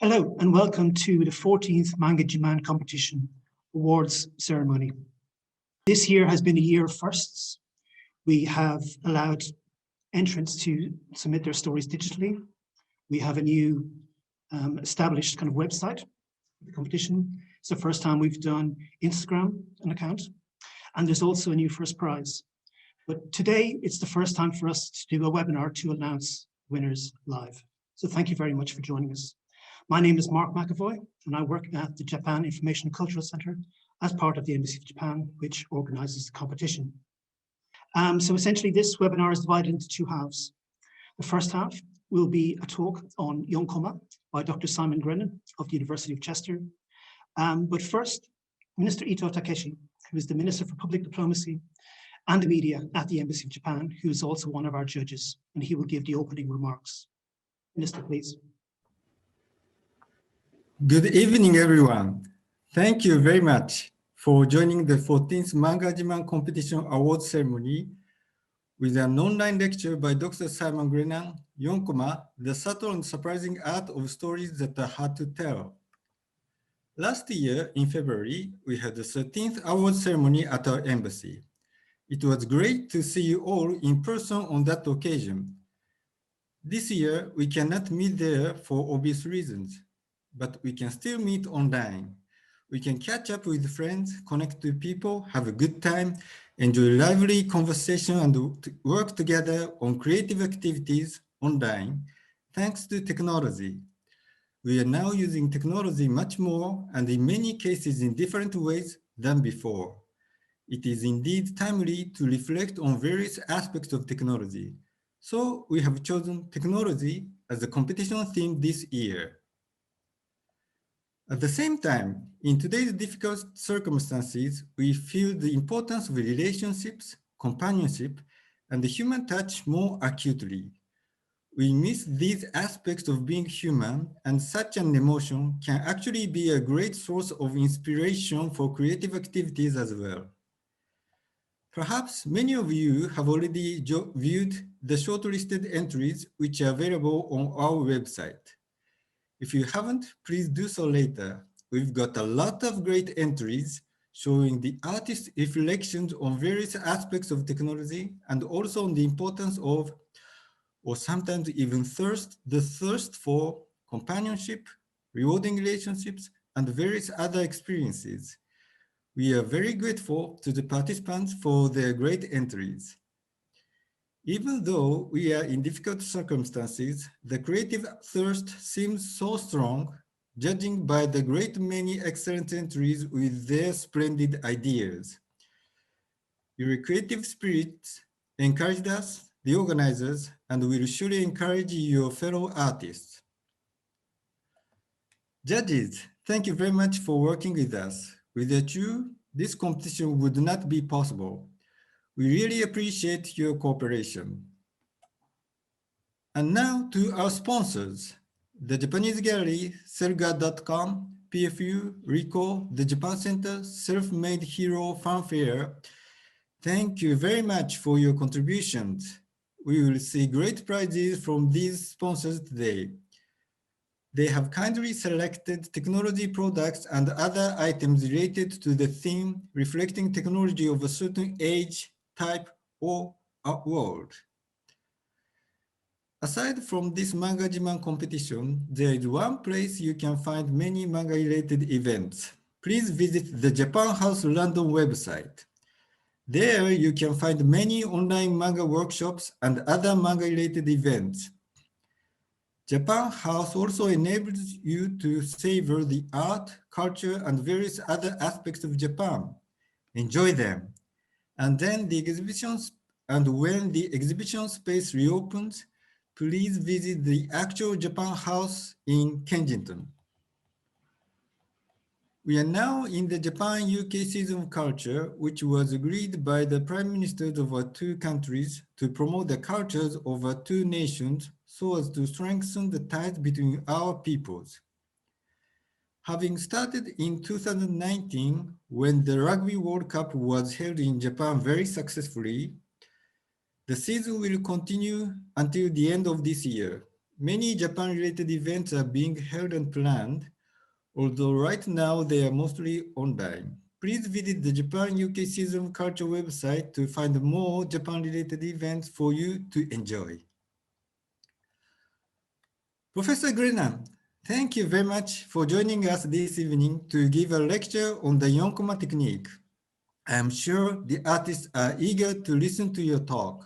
Hello and welcome to the 14th Manga Jiman Competition awards ceremony. This year has been a year of firsts. We have allowed entrants to submit their stories digitally. We have a new established kind of website for the competition. It's the first time we've done Instagram an account, and there's also a new first prize. But today it's the first time for us to do a webinar to announce winners live. So thank you very much for joining us. My name is Mark McAvoy, and I work at the Japan Information and Cultural Center as part of the Embassy of Japan, which organizes the competition. So essentially this webinar is divided into two halves. The first half will be a talk on Yonkoma by Dr. Simon Grennan of the University of Chester. But first, Minister Ito Takeshi, who is the Minister for Public Diplomacy and the Media at the Embassy of Japan, who is also one of our judges, and he will give the opening remarks. Minister, please. Good evening, everyone. Thank you very much for joining the 14th Manga Jiman Competition Awards ceremony with an online lecture by Dr. Simon Grennan, Yonkoma, the subtle and surprising art of stories that are hard to tell. Last year, in February, we had the 13th awards ceremony at our embassy. It was great to see you all in person on that occasion. This year, we cannot meet there for obvious reasons, but we can still meet online. We can catch up with friends, connect to people, have a good time, enjoy lively conversation, and work together on creative activities online, thanks to technology. We are now using technology much more, and in many cases in different ways than before. It is indeed timely to reflect on various aspects of technology. So we have chosen technology as the competition theme this year. At the same time, in today's difficult circumstances, we feel the importance of relationships, companionship, and the human touch more acutely. We miss these aspects of being human, and such an emotion can actually be a great source of inspiration for creative activities as well. Perhaps many of you have already viewed the shortlisted entries which are available on our website. If you haven't, please do so later. We've got a lot of great entries showing the artist's reflections on various aspects of technology and also on the importance of, or sometimes even the thirst for companionship, rewarding relationships, and various other experiences. We are very grateful to the participants for their great entries. Even though we are in difficult circumstances, the creative thirst seems so strong, judging by the great many excellent entries with their splendid ideas. Your creative spirits encouraged us, the organizers, and will surely encourage your fellow artists. Judges, thank you very much for working with us. Without you, this competition would not be possible. We really appreciate your cooperation. And now to our sponsors, the Japanese Gallery, Selga.com, PFU, RICO, the Japan Center, Self-Made Hero Fanfare. Thank you very much for your contributions. We will see great prizes from these sponsors today. They have kindly selected technology products and other items related to the theme reflecting technology of a certain age, type, or world. Aside from this Manga Jiman competition, there is one place you can find many manga-related events. Please visit the Japan House London website. There you can find many online manga workshops and other manga-related events. Japan House also enables you to savor the art, culture, and various other aspects of Japan. Enjoy them. And then the exhibitions, and when the exhibition space reopens, please visit the actual Japan House in Kensington. We are now in the Japan-UK Season of Culture, which was agreed by the Prime Ministers of our two countries to promote the cultures of our two nations so as to strengthen the ties between our peoples. Having started in 2019, when the Rugby World Cup was held in Japan very successfully, the season will continue until the end of this year. many Japan-related events are being held and planned, although right now they are mostly online. Please visit the Japan-UK Season of Culture website to find more Japan-related events for you to enjoy. Professor Grennan, thank you very much for joining us this evening to give a lecture on the Yonkoma technique. I am sure the artists are eager to listen to your talk.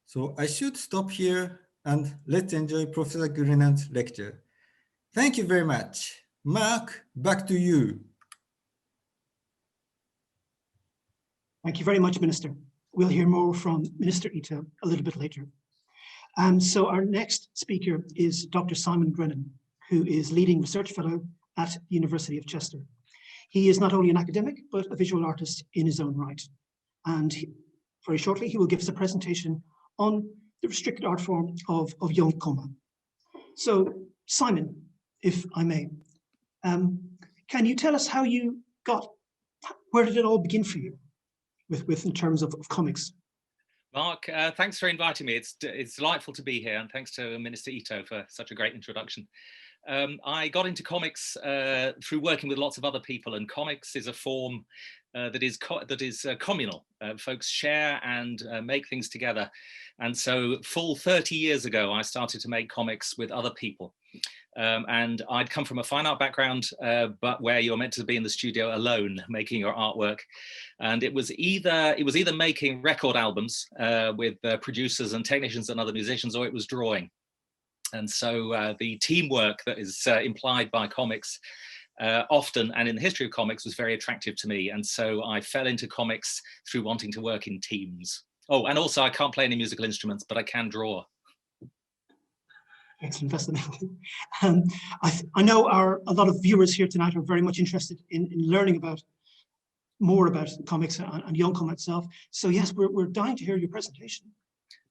So I should stop here and let's enjoy Professor Grennan's lecture. Thank you very much. Mark, back to you. Thank you very much, Minister. We'll hear more from Minister Ito a little bit later. So our next speaker is Dr. Simon Brennan, who is leading research fellow at the University of Chester. He is not only an academic, but a visual artist in his own right. And very shortly, he will give us a presentation on the restricted art form of Yonkoma. So Simon, if I may, can you tell us how you where did it all begin for you with in terms of comics? Mark, thanks for inviting me. It's delightful to be here, and thanks to Minister Ito for such a great introduction. I got into comics through working with lots of other people, and comics is a form that is communal. Folks share and make things together. And so full 30 years ago, I started to make comics with other people. And I'd come from a fine art background, but where you're meant to be in the studio alone making your artwork. And it was either making record albums with producers and technicians and other musicians, or it was drawing. And so the teamwork that is implied by comics often, and in the history of comics, was very attractive to me. And so I fell into comics through wanting to work in teams. Oh, and also I can't play any musical instruments, but I can draw. Excellent, fascinating. I know a lot of viewers here tonight are very much interested in learning more about comics and Yonkoma itself. So yes, we're dying to hear your presentation.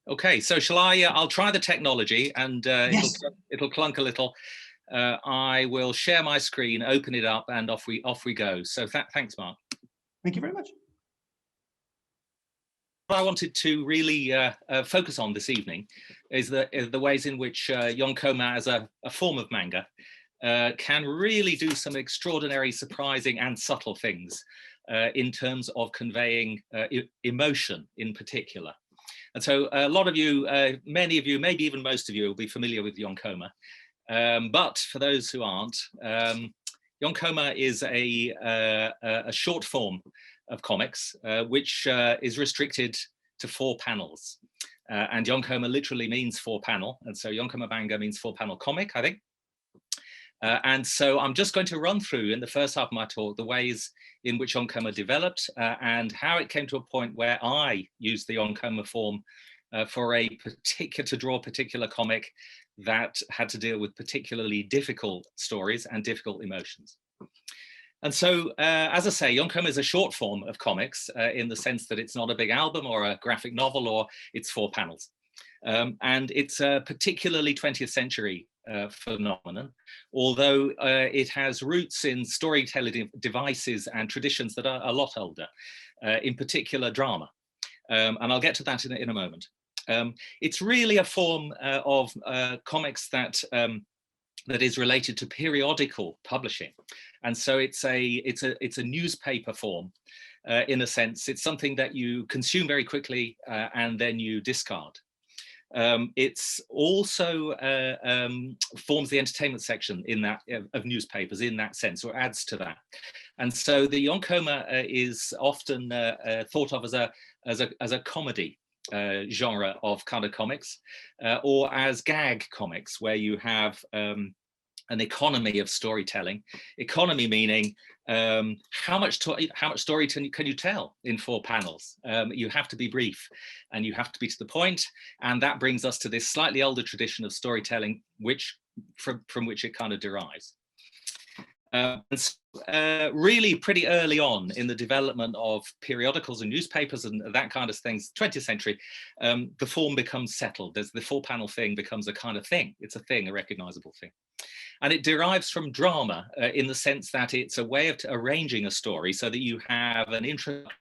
Okay, so shall I? I'll try the technology, and yes. it'll clunk a little. I will share my screen, open it up, and off we go. So thanks, Mark. Thank you very much. What I wanted to really focus on this evening is the ways in which Yonkoma, as a form of manga, can really do some extraordinary, surprising, and subtle things in terms of conveying emotion in particular. And so a lot of you, many of you, maybe even most of you, will be familiar with Yonkoma. But for those who aren't, Yonkoma is a short form of comics, which is restricted to 4 panels. And Yonkoma literally means 4-panel. And so Yonkoma manga means 4-panel comic, I think. And so I'm just going to run through in the first half of my talk the ways in which Yonkoma developed and how it came to a point where I used the Yonkoma form to draw a particular comic that had to deal with particularly difficult stories and difficult emotions. And so, as I say, Yonkoma is a short form of comics in the sense that it's not a big album or a graphic novel, or it's 4 panels. And it's a particularly 20th century phenomenon, although it has roots in storytelling devices and traditions that are a lot older, in particular drama. And I'll get to that in a moment. It's really a form of comics that is related to periodical publishing. And so it's a newspaper form in a sense. It's something that you consume very quickly and then you discard. It's also forms the entertainment section in that of newspapers in that sense, or adds to that. And so the Yonkoma is often thought of as a comedy genre of kind of comics, or as gag comics, where you have an economy of storytelling. Economy meaning how much story can you tell in 4 panels? You have to be brief and you have to be to the point, and that brings us to this slightly older tradition of storytelling, from which it kind of derives. Really pretty early on in the development of periodicals and newspapers and that kind of things, 20th century, the form becomes settled. The 4-panel thing becomes a kind of thing. It's a thing, a recognizable thing. And it derives from drama in the sense that it's a way of arranging a story so that you have an introduction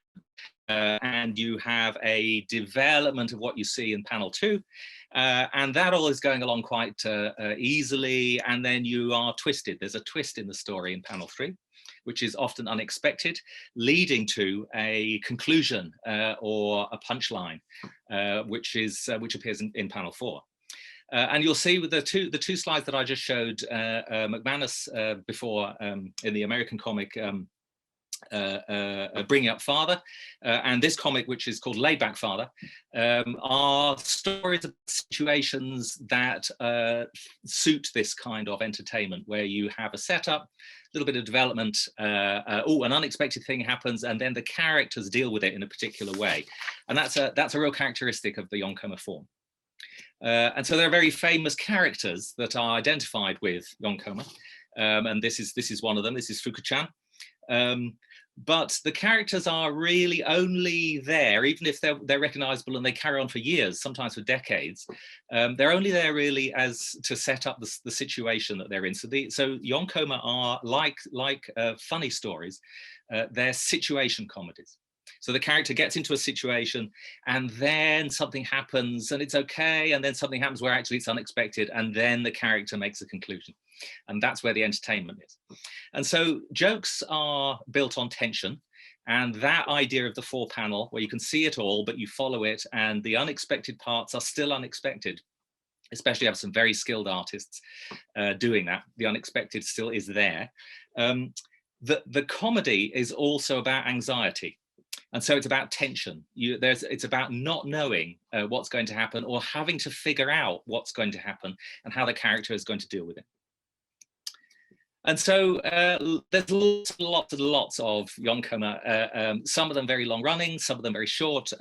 and you have a development of what you see in panel 2, And that all is going along quite easily, and then you are twisted. There's a twist in the story in panel 3, which is often unexpected, leading to a conclusion or a punchline, which appears in panel 4. And you'll see with the two slides that I just showed McManus before in the American comic, Bringing Up Father, and this comic, which is called Laid Back Father, are stories of situations that suit this kind of entertainment, where you have a setup, a little bit of development, an unexpected thing happens, and then the characters deal with it in a particular way. And that's a real characteristic of the Yonkoma form. And so there are very famous characters that are identified with Yonkoma, and this is one of them. This is Fuku-chan. But the characters are really only there, even if they're recognizable and they carry on for years, sometimes for decades. They're only there really as to set up the situation that they're in. So Yonkoma are like funny stories. They're situation comedies. So the character gets into a situation and then something happens and it's okay, and then something happens where actually it's unexpected, and then the character makes a conclusion. And that's where the entertainment is. And so jokes are built on tension, and that idea of the 4-panel where you can see it all, but you follow it, and the unexpected parts are still unexpected. Especially have some very skilled artists doing that. The unexpected still is there. The comedy is also about anxiety. And so it's about tension. It's about not knowing what's going to happen, or having to figure out what's going to happen and how the character is going to deal with it. And so there's lots of Yonkoma, some of them very long running, some of them very short,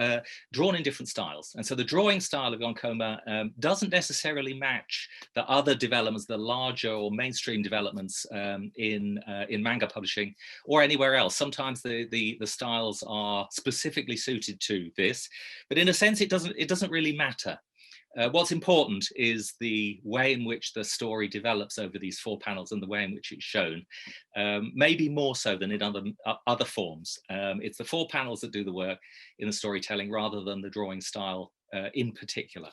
drawn in different styles. And so the drawing style of Yonkoma doesn't necessarily match the other developments, the larger or mainstream developments in manga publishing or anywhere else. Sometimes the styles are specifically suited to this, but in a sense it doesn't really matter. What's important is the way in which the story develops over these 4 panels and the way in which it's shown, maybe more so than in other forms. It's the 4 panels that do the work in the storytelling rather than the drawing style in particular.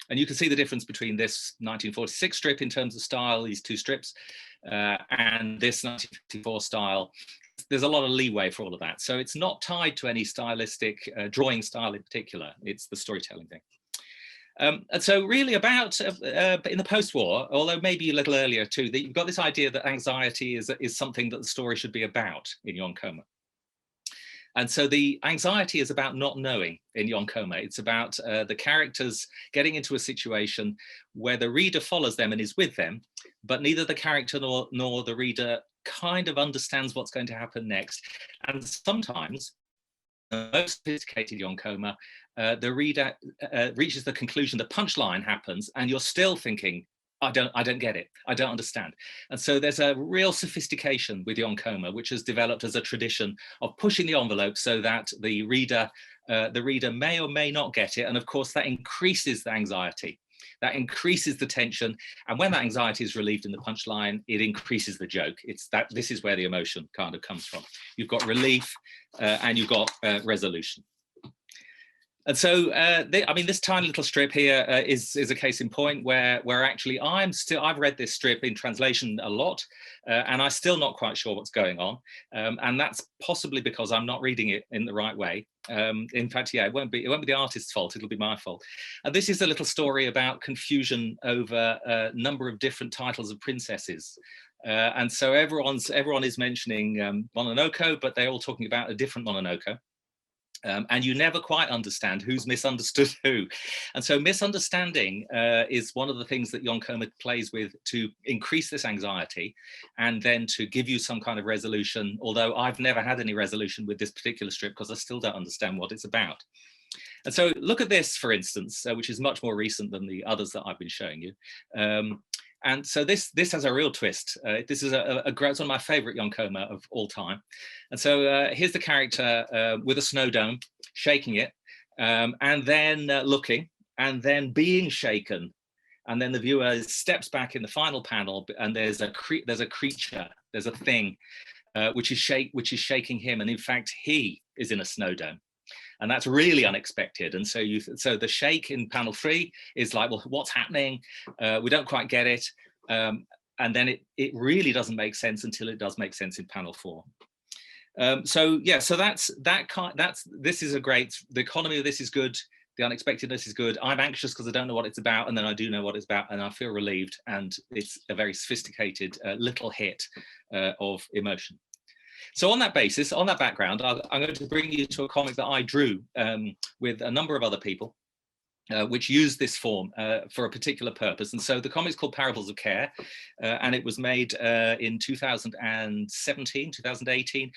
And you can see the difference between this 1946 strip in terms of style, these 2 strips, and this 1954 style. There's a lot of leeway for all of that. So it's not tied to any stylistic drawing style in particular. It's the storytelling thing. And so really about in the post-war, although maybe a little earlier too, that you've got this idea that anxiety is something that the story should be about in Yonkoma. And so the anxiety is about not knowing in Yonkoma. It's about the characters getting into a situation where the reader follows them and is with them, but neither the character nor the reader kind of understands what's going to happen next. And sometimes, the most sophisticated Yonkoma, the reader reaches the conclusion, the punchline happens, and you're still thinking, I don't get it, I don't understand. And so there's a real sophistication with Yonkoma, which has developed as a tradition of pushing the envelope so that the reader may or may not get it. And of course, that increases the anxiety. That increases the tension, and when that anxiety is relieved in the punchline, it increases the joke. This is where the emotion kind of comes from. You've got relief and you've got resolution. And so, this tiny little strip here is a case in point where actually I've read this strip in translation a lot, and I'm still not quite sure what's going on, and that's possibly because I'm not reading it in the right way. In fact, yeah, it won't be the artist's fault; it'll be my fault. And this is a little story about confusion over a number of different titles of princesses. And so everyone is mentioning Mononoke, but they're all talking about a different Mononoke. And you never quite understand who's misunderstood who. And so misunderstanding is one of the things that Yonkoma plays with to increase this anxiety and then to give you some kind of resolution, although I've never had any resolution with this particular strip because I still don't understand what it's about. And so look at this, for instance, which is much more recent than the others that I've been showing you. And so this has a real twist. This is it's one of my favorite Yonkoma of all time. And so here's the character with a snow dome, shaking it, and then looking, and then being shaken. And then the viewer steps back in the final panel, and there's a creature, there's a thing which is shaking him. And in fact, he is in a snow dome. And that's really unexpected. And so so the shake in panel 3 is like, well, what's happening? We don't quite get it. And then it really doesn't make sense until it does make sense in panel 4. So yeah, so this is a great, the economy of this is good. The unexpectedness is good. I'm anxious because I don't know what it's about, and then I do know what it's about, and I feel relieved. And it's a very sophisticated little hit of emotion. So on that basis, on that background, I'm going to bring you to a comic that I drew with a number of other people, which used this form for a particular purpose. And so the comic's called Parables of Care, and it was made in 2017, 2018,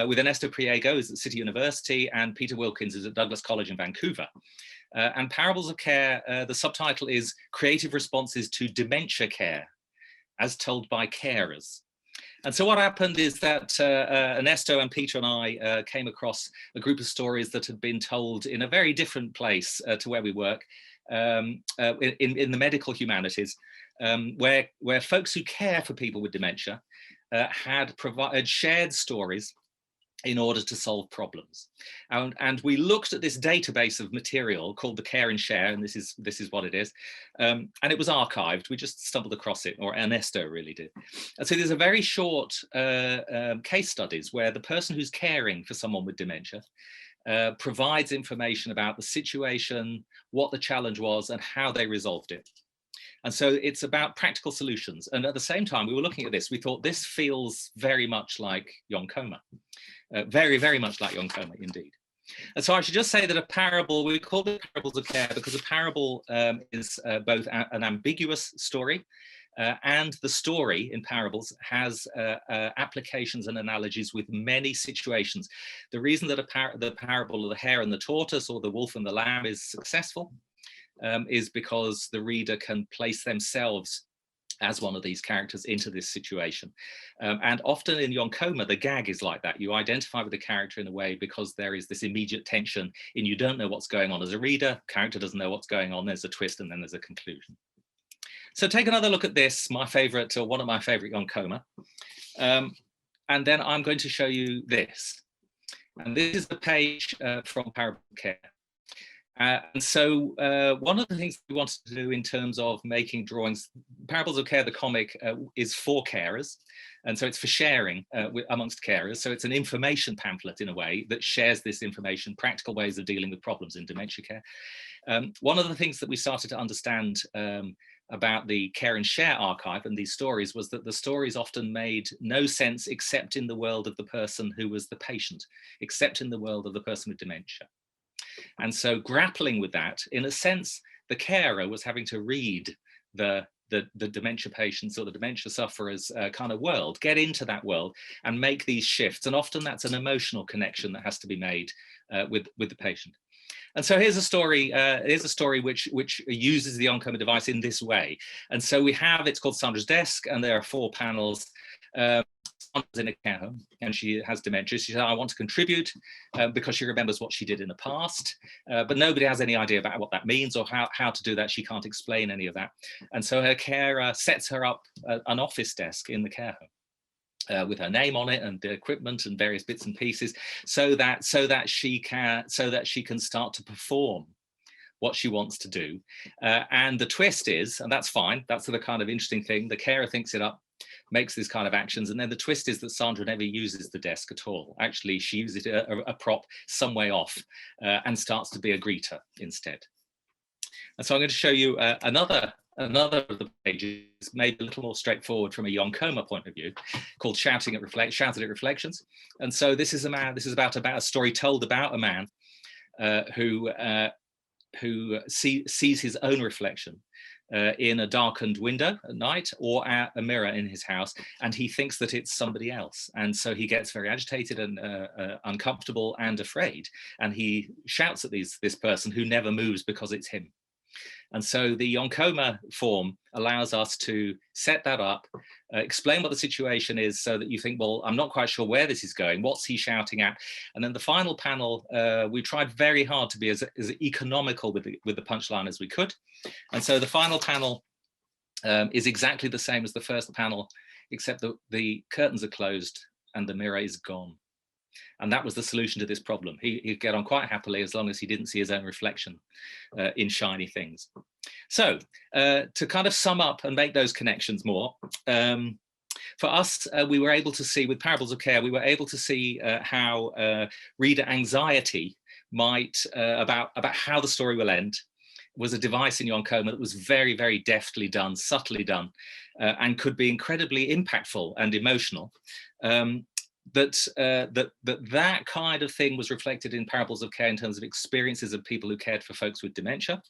with Ernesto Priego, who's at City University, and Peter Wilkins, who's at Douglas College in Vancouver. And Parables of Care, the subtitle is Creative Responses to Dementia Care, as told by carers. And so what happened is that Ernesto and Peter and I came across a group of stories that had been told in a very different place to where we work, in the medical humanities, where folks who care for people with dementia had shared stories in order to solve problems. And we looked at this database of material called the Care and Share, and this is what it is. And it was archived. We just stumbled across it, or Ernesto really did. And so there's a very short case studies where the person who's caring for someone with dementia provides information about the situation, what the challenge was, and how they resolved it. And so it's about practical solutions. And at the same time, we were looking at this, we thought this feels very much like Yonkoma. Very, very much like Yonkoma indeed. And so I should just say that a parable, we call it Parables of Care because a parable is both an ambiguous story and the story in parables has applications and analogies with many situations. The reason that the parable of the hare and the tortoise or the wolf and the lamb is successful is because the reader can place themselves as one of these characters into this situation. And often in Yonkoma, the gag is like that. You identify with the character in a way because there is this immediate tension and you don't know what's going on as a reader, character doesn't know what's going on, there's a twist and then there's a conclusion. So take another look at this, my favorite, or one of my favorite Yonkoma. And then I'm going to show you this. And this is the page from Parables of Care. And so one of the things we wanted to do in terms of making drawings, Parables of Care, the comic, is for carers. And so it's for sharing amongst carers. So it's an information pamphlet in a way that shares this information, practical ways of dealing with problems in dementia care. One of the things that we started to understand about the Care and Share archive and these stories was that the stories often made no sense except in the world of the person who was the patient, except in the world of the person with dementia. And so grappling with that, in a sense, the carer was having to read the dementia patients or the dementia sufferers kind of world, get into that world and make these shifts. And often that's an emotional connection that has to be made with the patient. And so here's a story which uses the Yonkoma device in this way. And so we have, it's called Sandra's Desk, and there are 4 panels. Sandra's in a care home and she has dementia. She said, I want to contribute because she remembers what she did in the past, but nobody has any idea about what that means or how to do that. She can't explain any of that. And so her carer sets her up an office desk in the care home with her name on it and the equipment and various bits and pieces so that she can start to perform what she wants to do. And the twist is, and that's fine, that's the kind of interesting thing, the carer thinks it up, makes these kind of actions, and then the twist is that Sandra never uses the desk at all. Actually, she uses a prop some way off and starts to be a greeter instead. And so I'm going to show you another of the pages, maybe a little more straightforward from a Yonkoma point of view, called Shouted at Reflections. And so this is about a story told about a man who sees his own reflection in a darkened window at night or at a mirror in his house, and he thinks that it's somebody else. And so he gets very agitated and uncomfortable and afraid, and he shouts at this person who never moves because it's him. And so the Yonkoma form allows us to set that up, explain what the situation is so that you think, well, I'm not quite sure where this is going. What's he shouting at? And then the final panel, we tried very hard to be as economical with the punchline as we could. And so the final panel is exactly the same as the first panel, except that the curtains are closed and the mirror is gone. And that was the solution to this problem. He'd get on quite happily as long as he didn't see his own reflection in shiny things. So to kind of sum up and make those connections more, for us, we were able to see, with Parables of Care, we were able to see how reader anxiety might, about how the story will end, was a device in Yonkoma that was very, very deftly done, subtly done, and could be incredibly impactful and emotional. That kind of thing was reflected in Parables of Care in terms of experiences of people who cared for folks with dementia.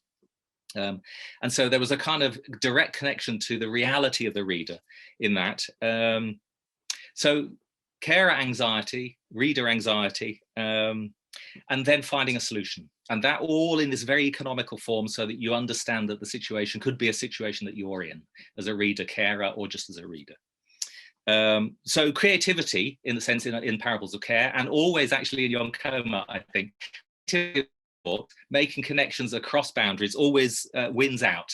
And so there was a kind of direct connection to the reality of the reader in that. So carer anxiety, reader anxiety, and then finding a solution. And that all in this very economical form so that you understand that the situation could be a situation that you're in as a reader, carer, or just as a reader. So creativity, in the sense in Parables of Care, and always actually in Yonkoma, I think, making connections across boundaries always wins out.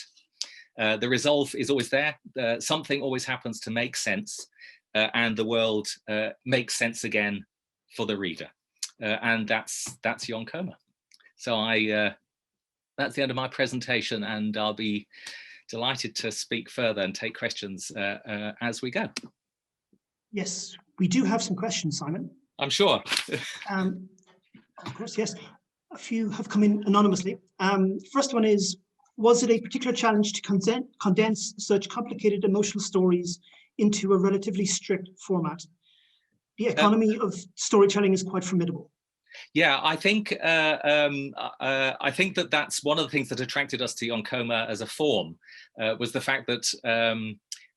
The resolve is always there. Something always happens to make sense, and the world makes sense again for the reader. And that's Yonkoma. So that's the end of my presentation, and I'll be delighted to speak further and take questions as we go. Yes, we do have some questions, Simon. I'm sure. Of course, yes. A few have come in anonymously. First one is, was it a particular challenge to condense such complicated emotional stories into a relatively strict format? The economy of storytelling is quite formidable. Yeah, I think that that's one of the things that attracted us to Yonkoma as a form, was the fact that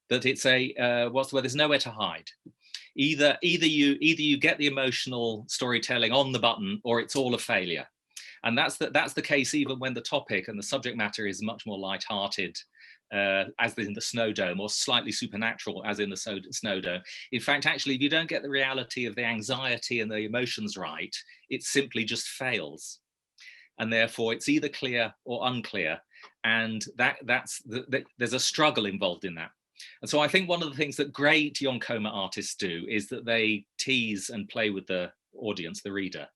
that it's a what's the word? There's nowhere to hide. Either you get the emotional storytelling on the button, or it's all a failure. And that's the case even when the topic and the subject matter is much more light-hearted, as in the Snow Dome, or slightly supernatural, as in the Snow Dome. In fact, actually, if you don't get the reality of the anxiety and the emotions right, it simply just fails. And therefore, it's either clear or unclear. And there's a struggle involved in that. And so I think one of the things that great Yonkoma artists do is that they tease and play with the audience, the reader,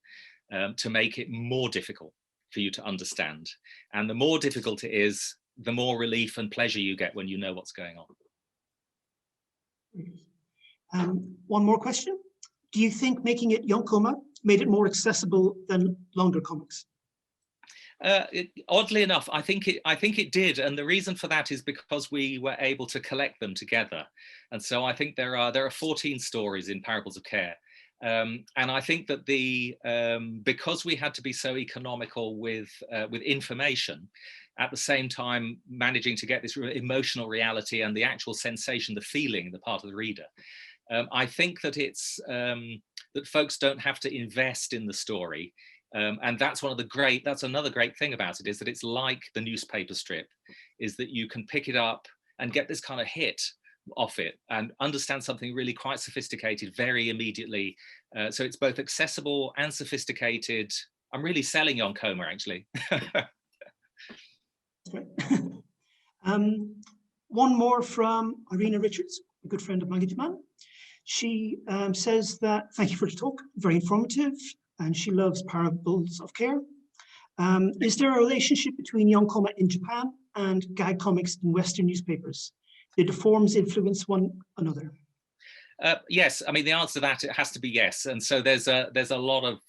to make it more difficult for you to understand. And the more difficult it is, the more relief and pleasure you get when you know what's going on. One more question. Do you think making it Yonkoma made it more accessible than longer comics? Oddly enough, I think it did, and the reason for that is because we were able to collect them together. And so I think there are 14 stories in Parables of Care, and I think that because we had to be so economical with information, at the same time managing to get this emotional reality and the actual sensation, the feeling, the part of the reader. I think that it's that folks don't have to invest in the story. And that's another great thing about it, is that it's like the newspaper strip, is that you can pick it up and get this kind of hit off it and understand something really quite sophisticated very immediately. So it's both accessible and sophisticated. I'm really selling Yonkoma, actually. One more from Irina Richards, a good friend of Manga Jiman. She says that, thank you for the talk, very informative, and she loves Parables of Care. Is there a relationship between Yonkoma in Japan and gag comics in Western newspapers? Did the forms influence one another? Yes, I mean the answer to that, it has to be yes. And so there's a lot of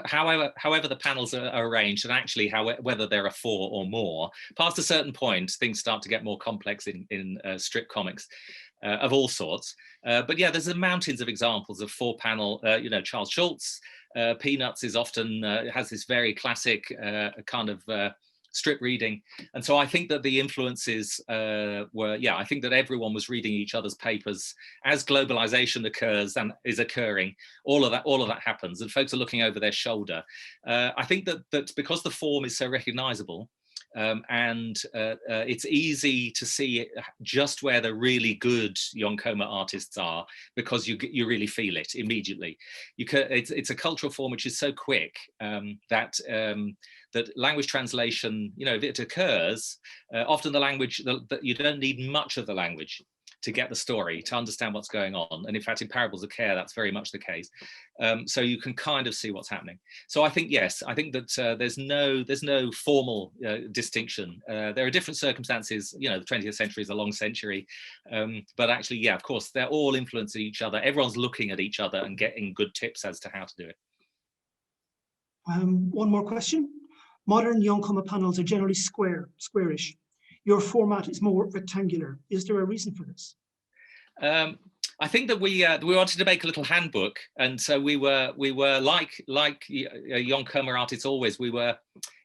however the panels are arranged, and actually whether there are 4 or more. Past a certain point, things start to get more complex in strip comics of all sorts. But yeah, there's mountains of examples of 4-panel. Charles Schulz, Peanuts is often has this very classic kind of strip reading. And so I think that the influences I think that everyone was reading each other's papers as globalization occurs and is occurring. All of that happens, and folks are looking over their shoulder. I think that because the form is so recognizable, and it's easy to see just where the really good Yonkoma artists are, because you really feel it immediately. It's a cultural form which is so quick that language translation, if it occurs, often the language, that you don't need much of the language. to get the story, to understand what's going on. And in fact, in Parables of Care, that's very much the case. So you can kind of see what's happening. So I think, yes, I think that there's no formal distinction. There are different circumstances. You know, the 20th century is a long century, but actually, yeah, of course, they're all influencing each other. Everyone's looking at each other and getting good tips as to how to do it. One more question. Modern Yonkoma panels are generally squarish. Your format is more rectangular. Is there a reason for this? I think that we wanted to make a little handbook, and so we were like Yonkoma artists always. We were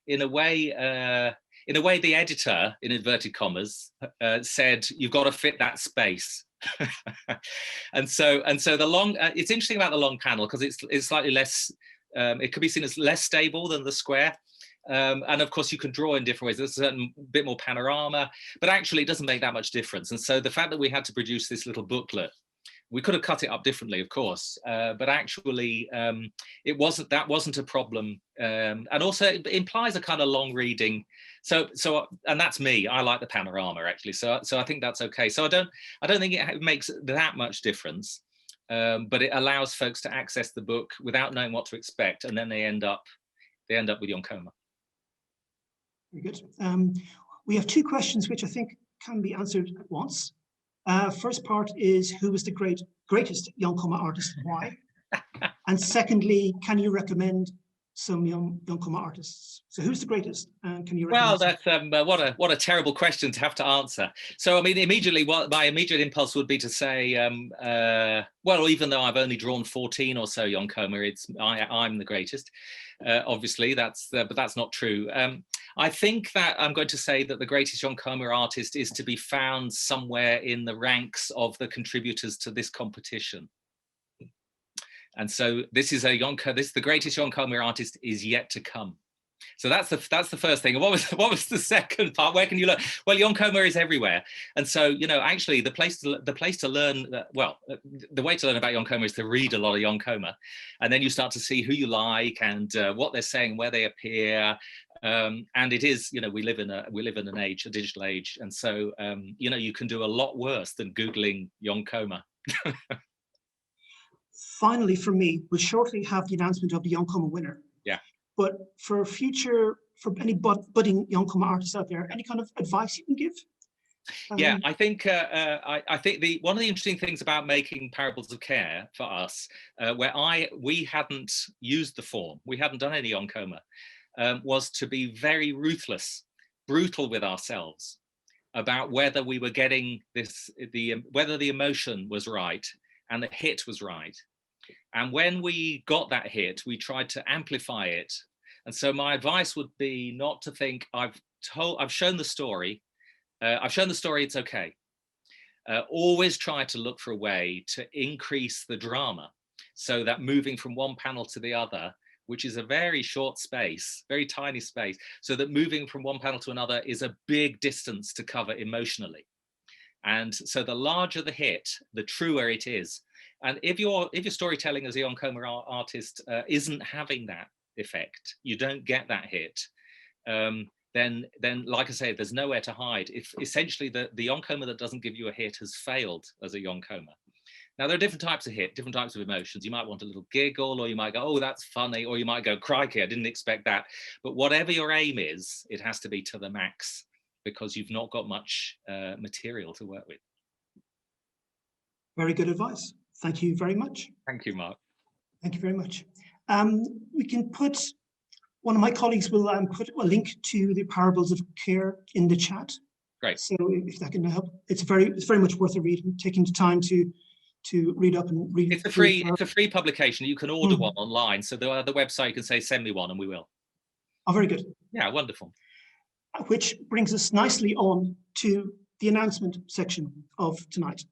in a way the editor, in inverted commas, said you've got to fit that space. and so the long it's interesting about the long panel because it's slightly less. It could be seen as less stable than the square. And of course, you can draw in different ways. There's a certain bit more panorama, but actually it doesn't make that much difference. And so the fact that we had to produce this little booklet, we could have cut it up differently, of course, but actually that wasn't a problem. And also it implies a kind of long reading. So and that's me. I like the panorama actually. So I think that's okay. So I don't think it makes that much difference, but it allows folks to access the book without knowing what to expect, and then they end up with Yonkoma. Very good. We have two questions which I think can be answered at once. First part is, who was the greatest Yonkoma artist and why? And secondly, can you recommend some Yonkoma artists? So who's the greatest? And can you recommend? Well, that's what a terrible question to have to answer. So I mean, immediately, my immediate impulse would be to say, well, even though I've only drawn 14 or so Yonkoma, I'm the greatest. Obviously, but that's not true. I think that I'm going to say that the greatest Yonkoma artist is to be found somewhere in the ranks of the contributors to this competition. And so this is the greatest Yonkoma artist is yet to come. So that's the first thing. And what was the second part? Where can you learn? Well, Yonkoma is everywhere, and so actually the place to learn. The way to learn about Yonkoma is to read a lot of Yonkoma, and then you start to see who you like and what they're saying, where they appear. And it is, we live in an age, a digital age, and so you can do a lot worse than Googling Yonkoma. Finally, for me, we'll shortly have the announcement of the Yonkoma winner. Yeah. But for any budding Yonkoma artists out there, any kind of advice you can give? Yeah, I think one of the interesting things about making Parables of Care for us, where we hadn't used the form, we hadn't done any Yonkoma, was to be very brutal with ourselves about whether we were getting whether the emotion was right and the hit was right. And when we got that hit, we tried to amplify it. And so my advice would be not to think, I've shown the story, it's okay. Always try to look for a way to increase the drama so that moving from one panel to the other, which is a very short space, very tiny space, so that moving from one panel to another is a big distance to cover emotionally. And so the larger the hit, the truer it is. And if your storytelling as a Yonkoma artist isn't having that effect, you don't get that hit, then like I say, there's nowhere to hide. If essentially the Yonkoma that doesn't give you a hit has failed as a Yonkoma. Now, there are different types of hit, different types of emotions. You might want a little giggle, or you might go, oh, that's funny, or you might go, crikey, I didn't expect that. But whatever your aim is, it has to be to the max, because you've not got much material to work with. Very good advice. Thank you very much. Thank you, Mark. Thank you very much. We can one of my colleagues will put a link to the Parables of Care in the chat. Great. So if that can help, it's very much worth a read, and taking the time to read up and read. It's a free publication. You can order one online. So the website, you can say, send me one, and we will. Oh, very good. Yeah, wonderful. Which brings us nicely on to the announcement section of tonight.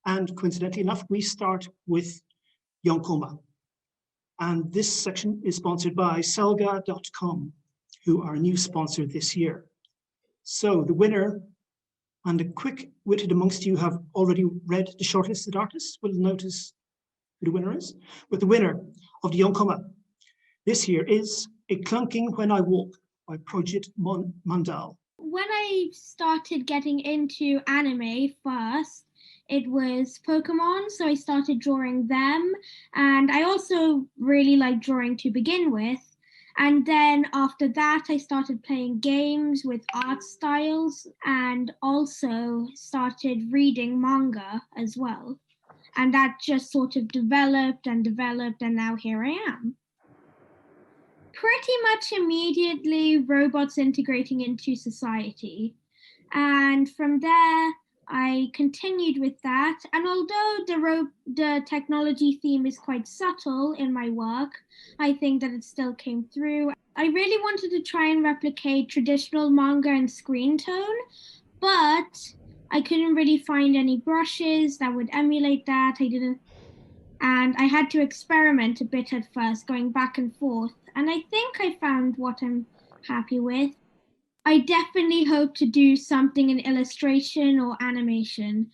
And coincidentally enough, we start with Yonkoma. And this section is sponsored by Selga.com, who are a new sponsor this year. So the winner, and the quick-witted amongst you have already read the shortlisted artists, will notice who the winner is. But the winner of the Yonkoma this year is A Clunking When I Walk by Projit Mandal. When I started getting into anime first, it was Pokemon, so I started drawing them. And I also really liked drawing to begin with. And then after that, I started playing games with art styles and also started reading manga as well. And that just sort of developed, and now here I am. Pretty much immediately, robots integrating into society. And from there, I continued with that. And although the technology theme is quite subtle in my work, I think that it still came through. I really wanted to try and replicate traditional manga and screen tone, but I couldn't really find any brushes that would emulate that. And I had to experiment a bit at first, going back and forth. And I think I found what I'm happy with. I definitely hope to do something in illustration or animation.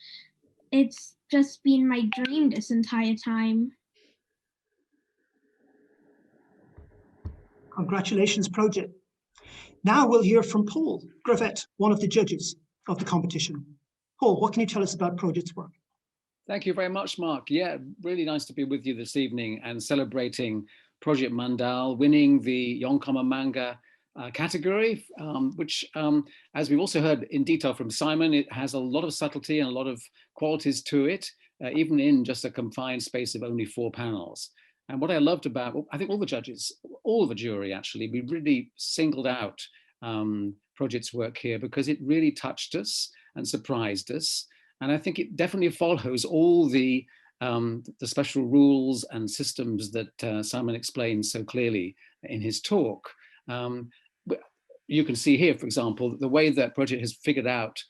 It's just been my dream this entire time. Congratulations, Projit. Now we'll hear from Paul Gravett, one of the judges of the competition. Paul, what can you tell us about Projit's work? Thank you very much, Mark. Yeah, really nice to be with you this evening and celebrating Projit Mandal winning the Yonkoma manga category, which, as we've also heard in detail from Simon, it has a lot of subtlety and a lot of qualities to it, even in just a confined space of only 4 panels. And what I loved about, I think all the judges, all of the jury actually, we really singled out Projit's work here because it really touched us and surprised us. And I think it definitely follows all the special rules and systems that Simon explained so clearly in his talk. You can see here, for example, the way that Projit has figured out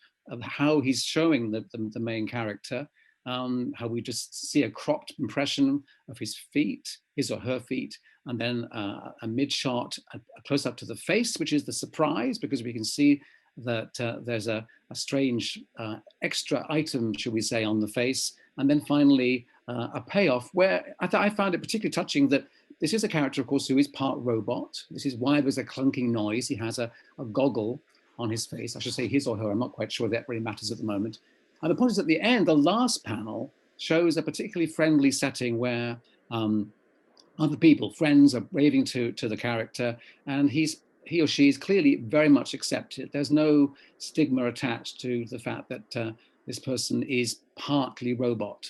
how he's showing the main character, how we just see a cropped impression of his feet, his or her feet, and then a mid shot, a close up to the face, which is the surprise, because we can see that there's a strange extra item, should we say, on the face. And then finally, a payoff where I found it particularly touching that this is a character, of course, who is part robot. This is why there's a clunking noise. He has a goggle on his face. I should say his or her. I'm not quite sure that really matters at the moment. And the point is at the end, the last panel shows a particularly friendly setting where other people, friends, are waving to the character, and he or she is clearly very much accepted. There's no stigma attached to the fact that this person is partly robot.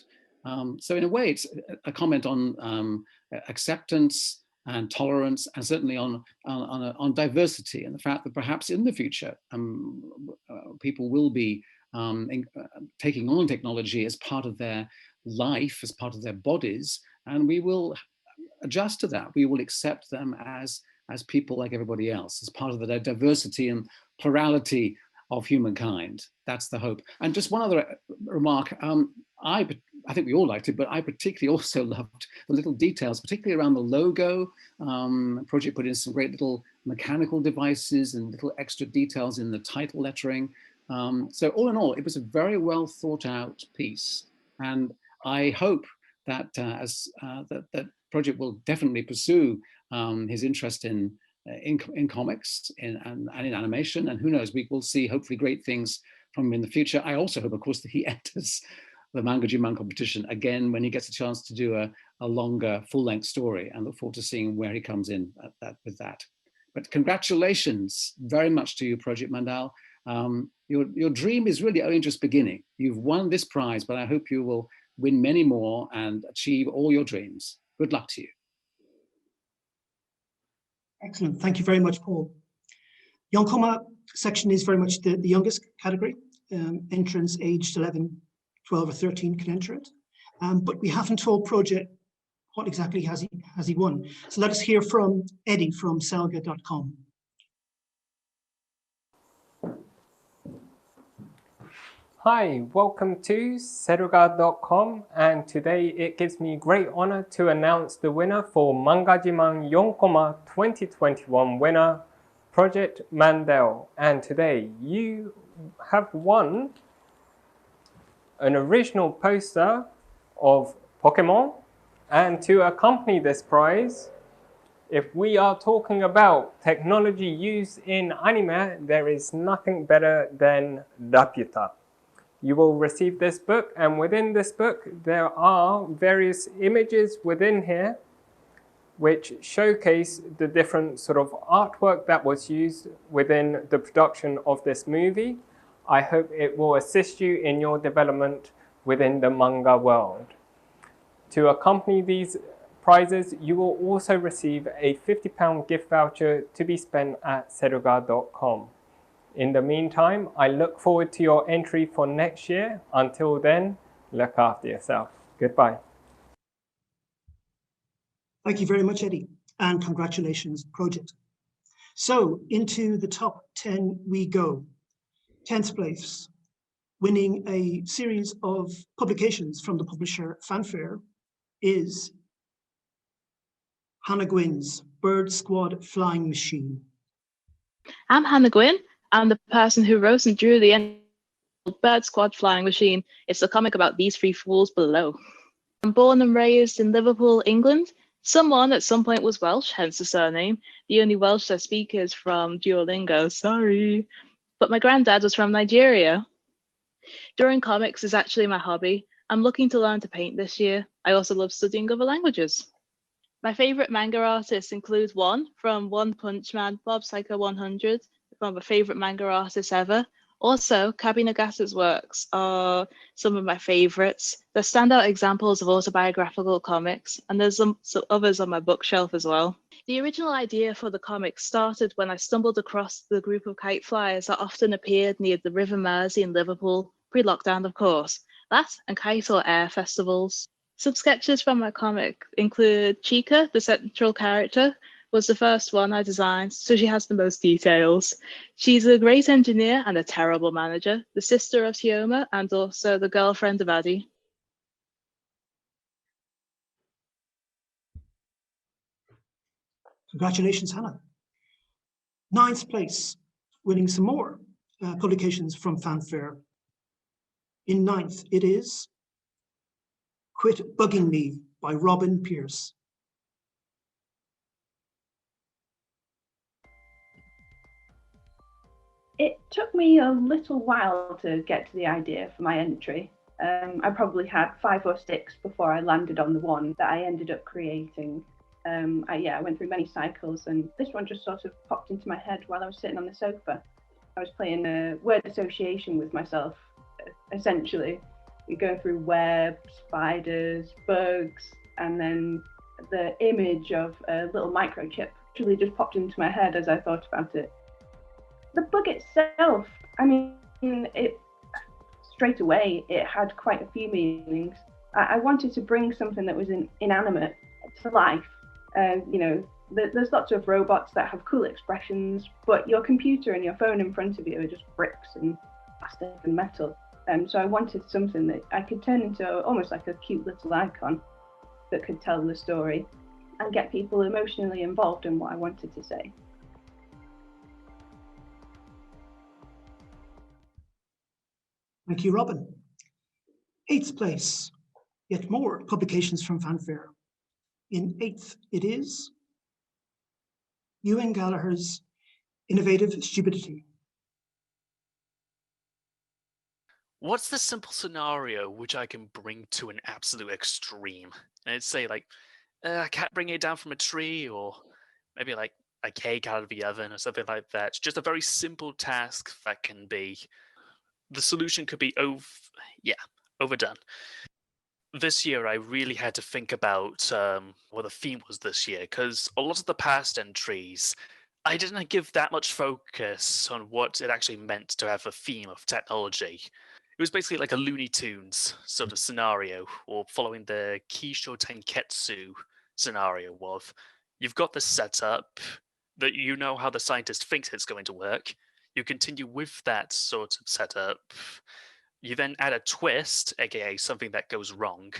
So in a way, it's a comment on acceptance and tolerance, and certainly on diversity, and the fact that perhaps in the future, people will be taking on technology as part of their life, as part of their bodies, and we will adjust to that. We will accept them as people like everybody else, as part of the diversity and plurality of humankind. That's the hope. And just one other remark, I think we all liked it, but I particularly also loved the little details, particularly around the logo. Projit put in some great little mechanical devices and little extra details in the title lettering. So all in all, it was a very well thought out piece. And I hope that that Projit will definitely pursue his interest in comics and in animation, and who knows, we will see hopefully great things from him in the future. I also hope, of course, that he enters the Manga Jiman competition again when he gets a chance to do a longer full-length story, and look forward to seeing where he comes in with that. But congratulations very much to you, Projit Mandal. Your dream is really only just beginning. You've won this prize, but I hope you will win many more and achieve all your dreams. Good luck to you. Excellent. Thank you very much, Paul. Yonkoma section is very much the youngest category. Entrants aged 11, 12 or 13 can enter it. But we haven't told Projit what exactly has he won. So let us hear from Eddie from Selga.com. Hi, welcome to Selga.com, and today it gives me great honor to announce the winner for Manga Jiman Yonkoma 2021 winner, Projit Mandal. And today you have won an original poster of Pokemon, and to accompany this prize, if we are talking about technology used in anime, there is nothing better than Laputa. you will receive this book, and within this book there are various images within here which showcase the different sort of artwork that was used within the production of this movie. I hope it will assist you in your development within the manga world. To accompany these prizes, you will also receive a £50 gift voucher to be spent at seruga.com. In the meantime, I look forward to your entry for next year. Until then, look after yourself. Goodbye. Thank you very much, Eddie, and congratulations, Projit. So into the top 10 we go. 10th place, winning a series of publications from the publisher Fanfare, is Hanna Gwyn's Bird Squad Flying Machine. I'm Hanna Gwynn. I'm the person who wrote and drew the Bird Squad Flying Machine. It's a comic about these three fools below. I'm born and raised in Liverpool, England. Someone at some point was Welsh, hence the surname. The only Welsh I speak is from Duolingo, sorry. But my granddad was from Nigeria. Drawing comics is actually my hobby. I'm looking to learn to paint this year. I also love studying other languages. My favorite manga artists include one from One Punch Man, Bob Psycho 100, one of my favorite manga artists ever. Also, Kabi Nagata's works are some of my favorites. They're standout examples of autobiographical comics, and there's some others on my bookshelf as well. The original idea for the comic started when I stumbled across the group of kite flyers that often appeared near the River Mersey in Liverpool, pre-lockdown of course. That and kite or air festivals. Some sketches from my comic include Chica, the central character, was the first one I designed, so she has the most details. She's a great engineer and a terrible manager, the sister of Tioma and also the girlfriend of Addy. Congratulations, Hanna. 9th place, winning some more publications from Fanfare. In 9th, it is Quit Bugging Me by Robyn Pearce. It took me a little while to get to the idea for my entry. I probably had 5 or 6 before I landed on the one that I ended up creating. I went through many cycles, and this one just sort of popped into my head while I was sitting on the sofa. I was playing a word association with myself, essentially. You're going through webs, spiders, bugs, and then the image of a little microchip actually just popped into my head as I thought about it. The bug itself, I mean, it straight away, it had quite a few meanings. I wanted to bring something that was inanimate to life. There's lots of robots that have cool expressions, but your computer and your phone in front of you are just bricks and plastic and metal. So I wanted something that I could turn into almost like a cute little icon that could tell the story and get people emotionally involved in what I wanted to say. Thank you, Robyn. 8th place, yet more publications from Fanfare. In 8th, it is Ewan Gallagher's Innovative Stupidity. What's the simple scenario which I can bring to an absolute extreme? And I'd say like, I can't bring it down from a tree, or maybe like a cake out of the oven or something like that. It's just a very simple task that can be, the solution could be overdone. This year, I really had to think about what the theme was this year, because a lot of the past entries, I didn't give that much focus on what it actually meant to have a theme of technology. It was basically like a Looney Tunes sort of scenario, or following the Kisho Tenketsu scenario of, you've got the setup, that you know how the scientist thinks it's going to work, you continue with that sort of setup, you then add a twist, aka something that goes wrong,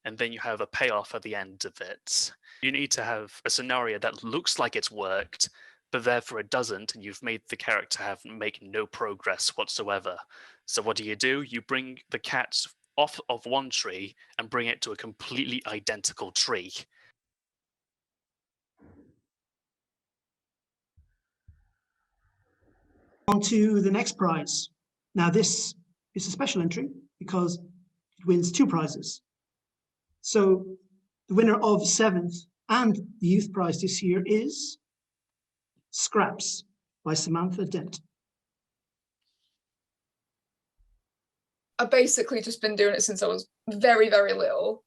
and then you have a payoff at the end of it. You need to have a scenario that looks like it's worked, but therefore it doesn't, and you've made the character make no progress whatsoever. So what do? You bring the cat off of one tree and bring it to a completely identical tree. On to the next prize. Now this it's a special entry because it wins 2 prizes. So the winner of 7th and the youth prize this year is Scraps by Samantha Dent. I've basically just been doing it since I was very, very little.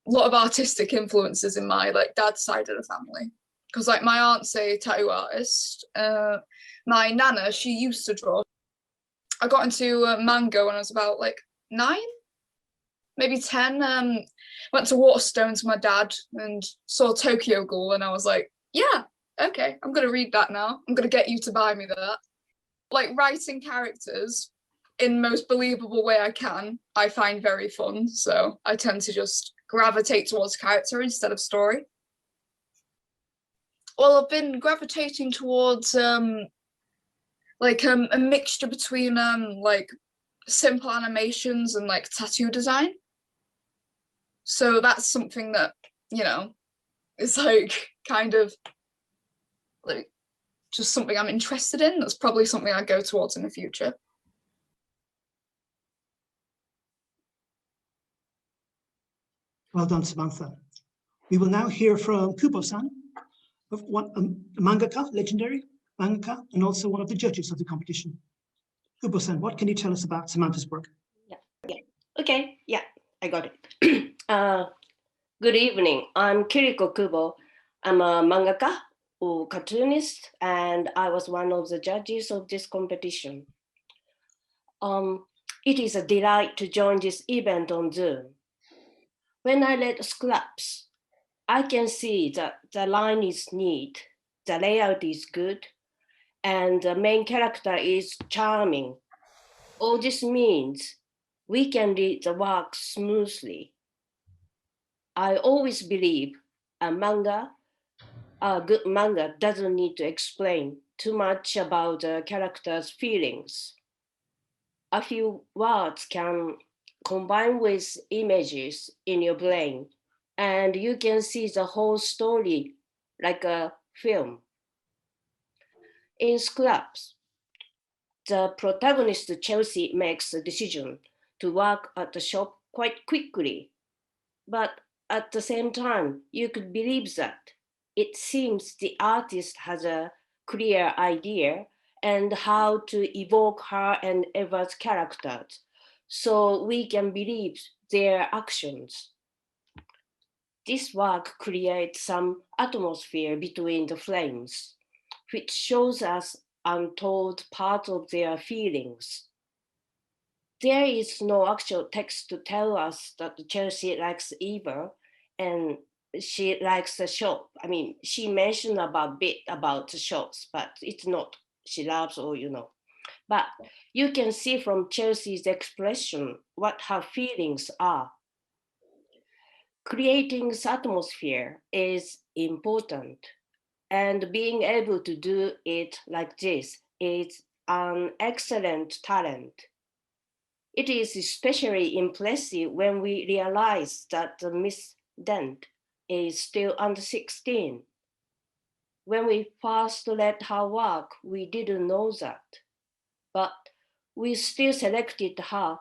A lot of artistic influences in my dad's side of the family. Because my aunt's a tattoo artist. My nana, she used to draw. I got into manga when I was about 9, maybe 10. Went to Waterstones with my dad and saw Tokyo Ghoul, and I was like, yeah, okay, I'm gonna read that now. I'm gonna get you to buy me that. Writing characters in the most believable way I can, I find very fun. So I tend to just gravitate towards character instead of story. Well, I've been gravitating towards a mixture between simple animations and tattoo design. So that's something that, is kind of just something I'm interested in. That's probably something I go towards in the future. Well done, Samantha. We will now hear from Kubo-san, a mangaka, legendary mangaka, and also one of the judges of the competition. Kubo-san, what can you tell us about Samantha's work? Yeah. Okay, yeah, I got it. Good evening, I'm Kiriko Kubo. I'm a mangaka or cartoonist, and I was one of the judges of this competition. It is a delight to join this event on Zoom. When I read Scraps, I can see that the line is neat, the layout is good, and the main character is charming. All this means we can read the work smoothly. I always believe a good manga doesn't need to explain too much about the character's feelings. A few words can combine with images in your brain, and you can see the whole story like a film. In Scraps, the protagonist Chelsea makes a decision to work at the shop quite quickly, but at the same time, you could believe that it seems the artist has a clear idea and how to evoke her and Eva's characters, so we can believe their actions. This work creates some atmosphere between the frames, which shows us untold part of their feelings. There is no actual text to tell us that Chelsea likes Eva and she likes the shop. I mean, she mentioned a bit about the shops, but it's not she loves or But you can see from Chelsea's expression what her feelings are. Creating this atmosphere is important, and being able to do it like this is an excellent talent. It is especially impressive when we realize that Miss Dent is still under 16. When we first read her work, we didn't know that, but we still selected her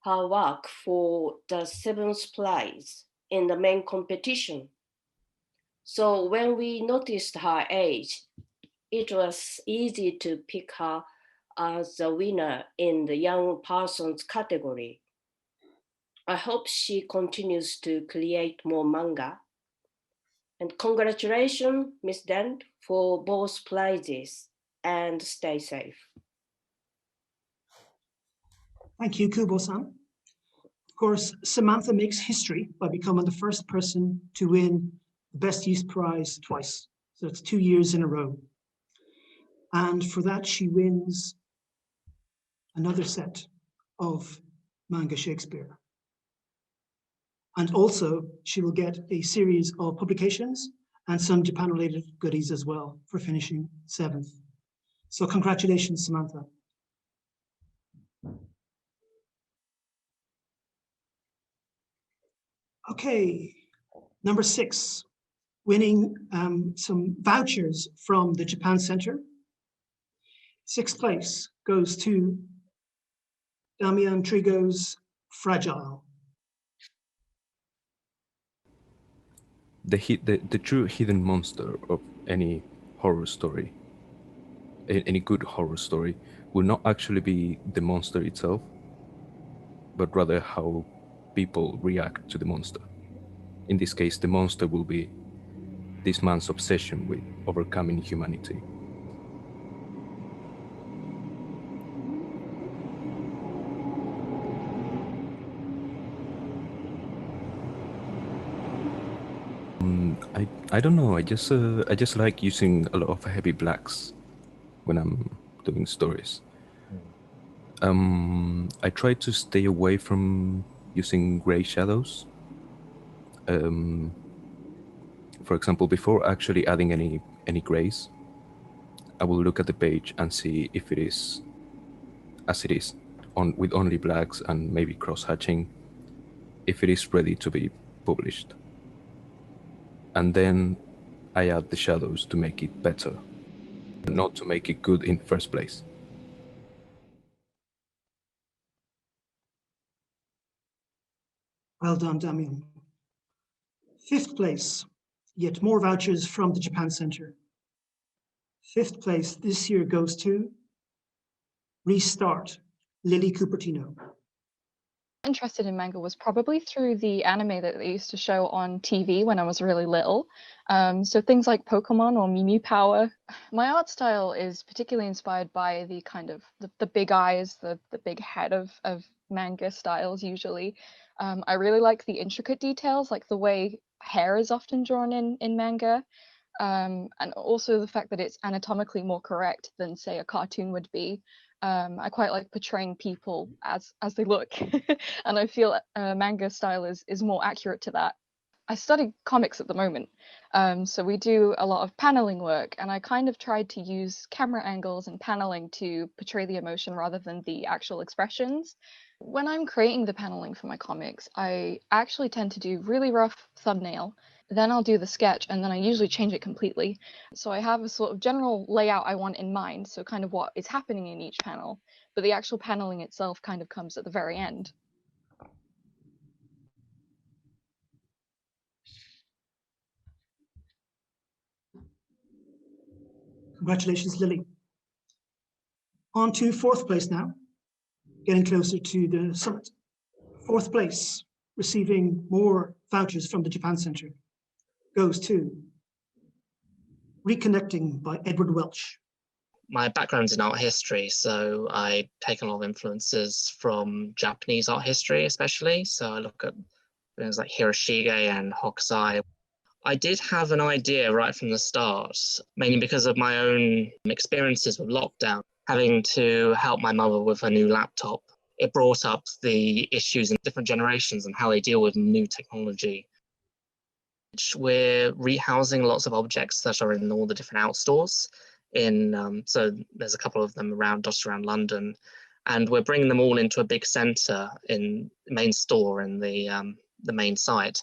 work for the 7th prize in the main competition. So when we noticed her age, it was easy to pick her as the winner in the young persons category. I hope she continues to create more manga. And congratulations, Miss Dent, for both prizes, and stay safe. Thank you, Kubo-san. Of course, Samantha makes history by becoming the first person to win the Best Youth Prize twice. So it's 2 years in a row. And for that, she wins another set of manga Shakespeare. And also, she will get a series of publications and some Japan-related goodies as well for finishing 7th. So congratulations, Samantha. Okay, number 6, winning some vouchers from the Japan Center. 6th place goes to Damian Trigo's Fragile. The true hidden monster of any horror story, any good horror story, will not actually be the monster itself, but rather how people react to the monster. In this case, the monster will be this man's obsession with overcoming humanity. I don't know. I just like using a lot of heavy blacks when I'm doing stories. I try to stay away from using gray shadows. For example, before actually adding any grays, I will look at the page and see if it is as it is, with only blacks and maybe cross-hatching, if it is ready to be published. And then I add the shadows to make it better, not to make it good in the first place. Well done, Damian. 5th place, yet more vouchers from the Japan Center. 5th place this year goes to Restart, Lily Cupertino. Interested in manga was probably through the anime that they used to show on TV when I was really little. So things like Pokemon or Mew Mew Power. My art style is particularly inspired by the kind of the big eyes, the big head of manga styles usually. I really like the intricate details, like the way hair is often drawn in manga. And also the fact that it's anatomically more correct than, say, a cartoon would be. I quite like portraying people as they look, and I feel manga style is more accurate to that. I study comics at the moment, so we do a lot of paneling work, and I kind of tried to use camera angles and paneling to portray the emotion rather than the actual expressions. When I'm creating the paneling for my comics, I actually tend to do really rough thumbnail. Then I'll do the sketch, and then I usually change it completely. So I have a sort of general layout I want in mind, so kind of what is happening in each panel, but the actual paneling itself kind of comes at the very end. Congratulations, Lily. On to 4th place now, getting closer to the summit. 4th place, receiving more vouchers from the Japan Center, goes to Reconnecting by Edward Welch. My background's in art history, so I take a lot of influences from Japanese art history, especially. So I look at things like Hiroshige and Hokusai. I did have an idea right from the start, mainly because of my own experiences with lockdown, having to help my mother with a new laptop. It brought up the issues in different generations and how they deal with new technology. We're rehousing lots of objects that are in all the different outstores. So there's a couple of them dotted around London, and we're bringing them all into a big centre in the main store in the main site.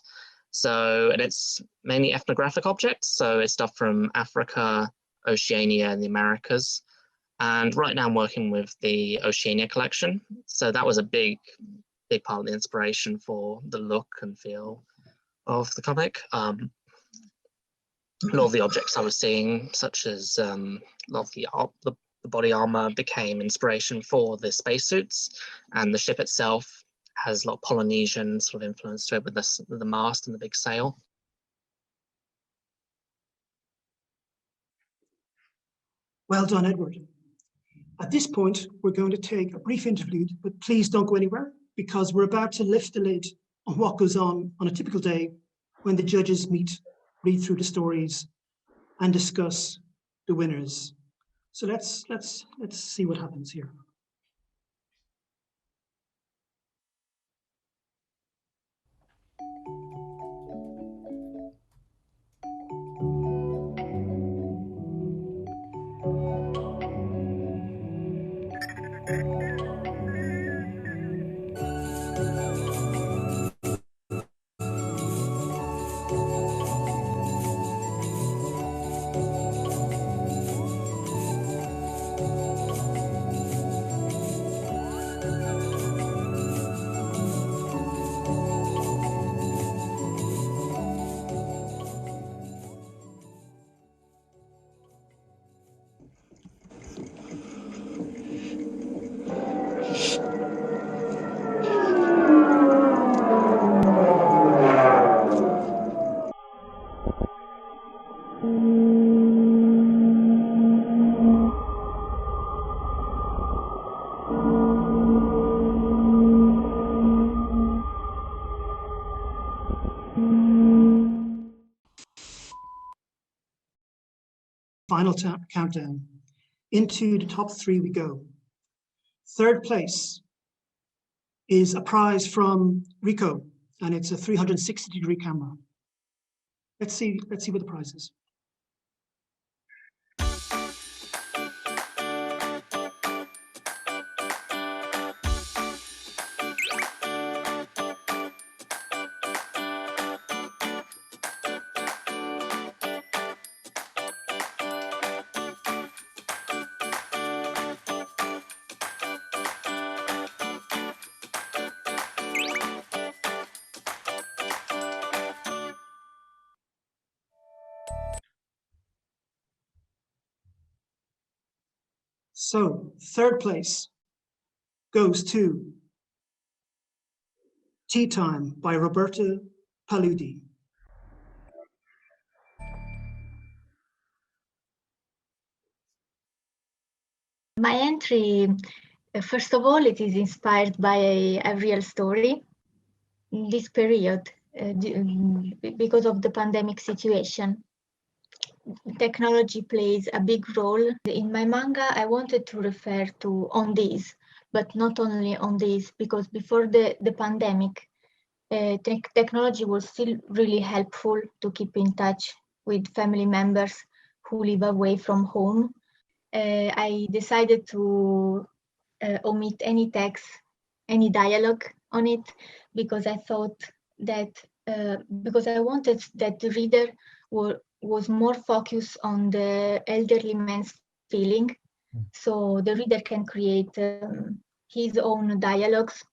So, and it's mainly ethnographic objects, so it's stuff from Africa, Oceania, and the Americas. And right now I'm working with the Oceania collection. So that was a big part of the inspiration for the look and feel of the comic. A lot of the objects I was seeing, such as a lot of the body armor, became inspiration for the spacesuits, and the ship itself has a lot of Polynesian sort of influence to it with the mast and the big sail. Well done, Edward. At this point, we're going to take a brief interlude, but please don't go anywhere, because we're about to lift the lid on what goes on a typical day when the judges meet, read through the stories, and discuss the winners. So let's see what happens here. final countdown. Into the top 3 we go. Third place is a prize from Rico, and it's a 360-degree camera. Let's see what the prize is. So, third place goes to Tea Time by Roberta Paludi. My entry, first of all, it is inspired by a real story. In this period, because of the pandemic situation, technology plays a big role. In my manga, I wanted to refer to on this, but not only on this, because before the pandemic, technology was still really helpful to keep in touch with family members who live away from home. I decided to omit any text, any dialogue on it, because I thought that, because I wanted that the reader was more focused on the elderly man's feeling, so the reader can create his own dialogues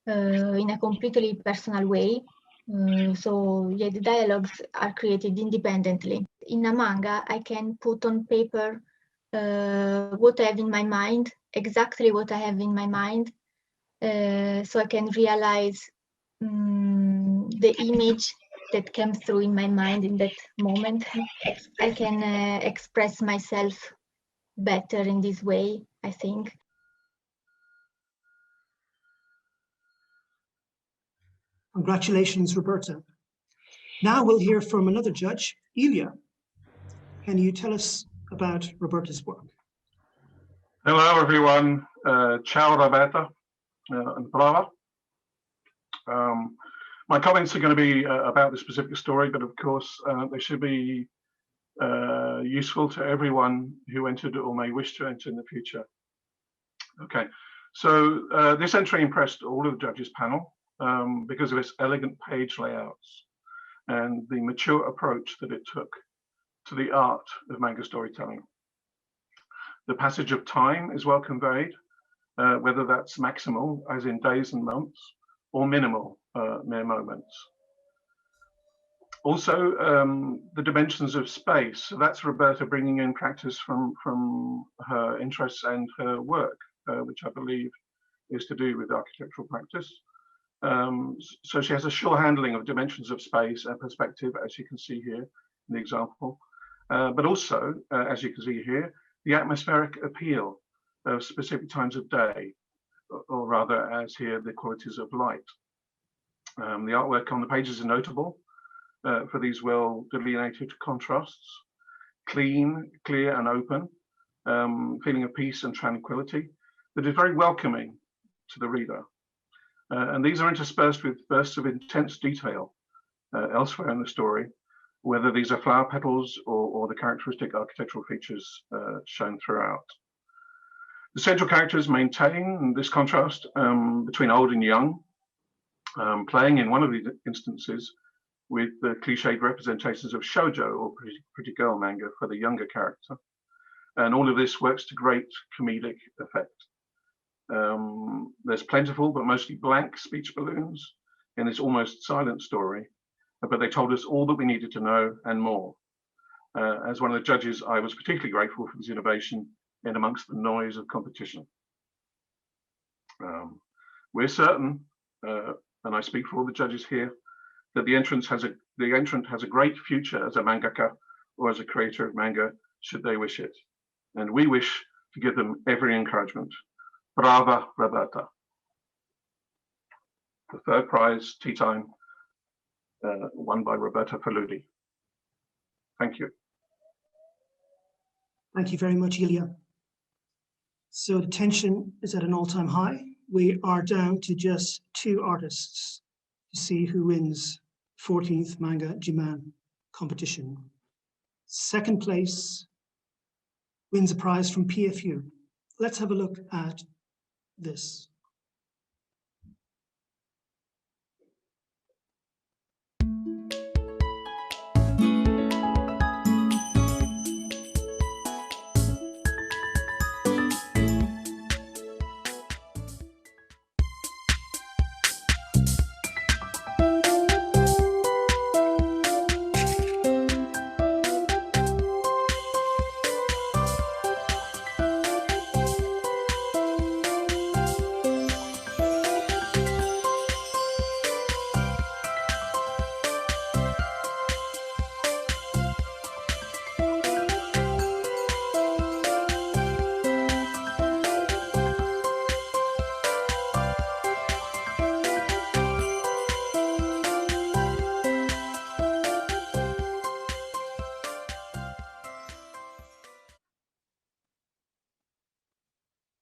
in a completely personal way. So yeah, the dialogues are created independently. In a manga, I can put on paper what I have in my mind, exactly what I have in my mind, so I can realize the image that came through in my mind in that moment. I can express myself better in this way, I think. Congratulations, Roberta. Now we'll hear from another judge, Ilya. Can you tell us about Roberta's work? Hello, everyone. Ciao, Roberta and Brava. My comments are going to be about the specific story, but of course, they should be useful to everyone who entered or may wish to enter in the future. Okay, so this entry impressed all of the judges panel because of its elegant page layouts and the mature approach that it took to the art of manga storytelling. The passage of time is well conveyed, whether that's maximal, as in days and months, or minimal, mere moments. Also, the dimensions of space. So that's Roberta bringing in practice from her interests and her work, which I believe is to do with architectural practice. So she has a sure handling of dimensions of space and perspective, as you can see here in the example. But also, as you can see here, the atmospheric appeal of specific times of day, or rather, as here, the qualities of light. The artwork on the pages is notable for these well delineated contrasts, clean, clear, and open, feeling of peace and tranquility that is very welcoming to the reader. And these are interspersed with bursts of intense detail elsewhere in the story, whether these are flower petals or the characteristic architectural features shown throughout. The central characters maintain this contrast between old and young, playing in one of the instances with the cliched representations of shoujo or pretty girl manga for the younger character. And all of this works to great comedic effect. There's plentiful but mostly blank speech balloons in this almost silent story, but they told us all that we needed to know and more. As one of the judges, I was particularly grateful for this innovation in amongst the noise of competition. We're certain, and I speak for all the judges here, that the entrant has a great future as a mangaka or as a creator of manga, should they wish it. And we wish to give them every encouragement. Brava, Roberta. The third prize, Tea Time, won by Roberta Paludi. Thank you. Thank you very much, Ilya. So the tension is at an all-time high. We are down to just 2 artists to see who wins 14th Manga Jiman competition. Second place wins a prize from PFU. Let's have a look at this.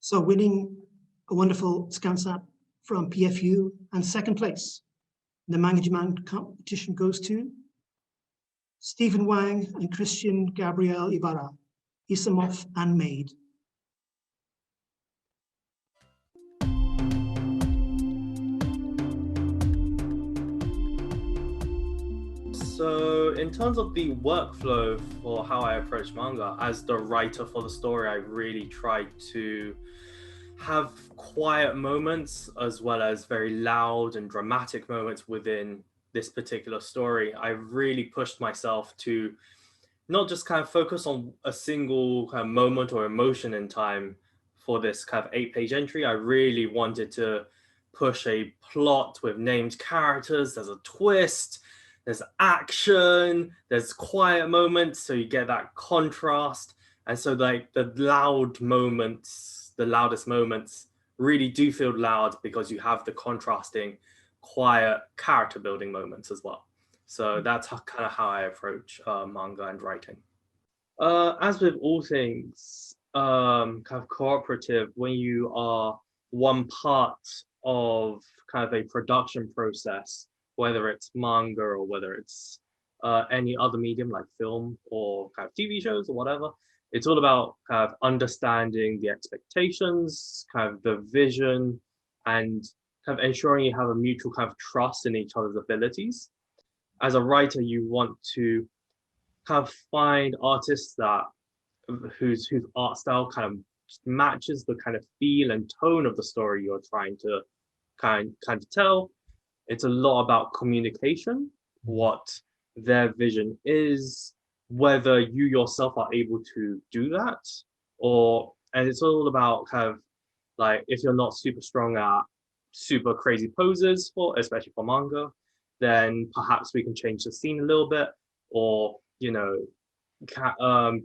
So winning a wonderful scansap from PFU and second place in the Manga Jiman competition goes to Stephen Wang and Cristian, Gabriel, Ybarra, Isamov and Maid. So in terms of the workflow for how I approach manga, as the writer for the story, I really tried to have quiet moments as well as very loud and dramatic moments within this particular story. I really pushed myself to not just kind of focus on a single kind of moment or emotion in time for this kind of 8-page entry. I really wanted to push a plot with named characters. There's a twist, there's action, there's quiet moments, so you get that contrast. And so like the loud moments, the loudest moments really do feel loud because you have the contrasting quiet character building moments as well. So that's kind of how I approach manga and writing. As with all things kind of cooperative, when you are one part of kind of a production process, whether it's manga or whether it's any other medium like film or kind of TV shows or whatever, it's all about kind of understanding the expectations, kind of the vision, and kind of ensuring you have a mutual kind of trust in each other's abilities. As a writer, you want to kind of find artists that whose art style kind of matches the kind of feel and tone of the story you're trying to kind of tell. It's a lot about communication, what their vision is, whether you yourself are able to do that, and it's all about kind of like, if you're not super strong at super crazy poses especially for manga, then perhaps we can change the scene a little bit, or you know,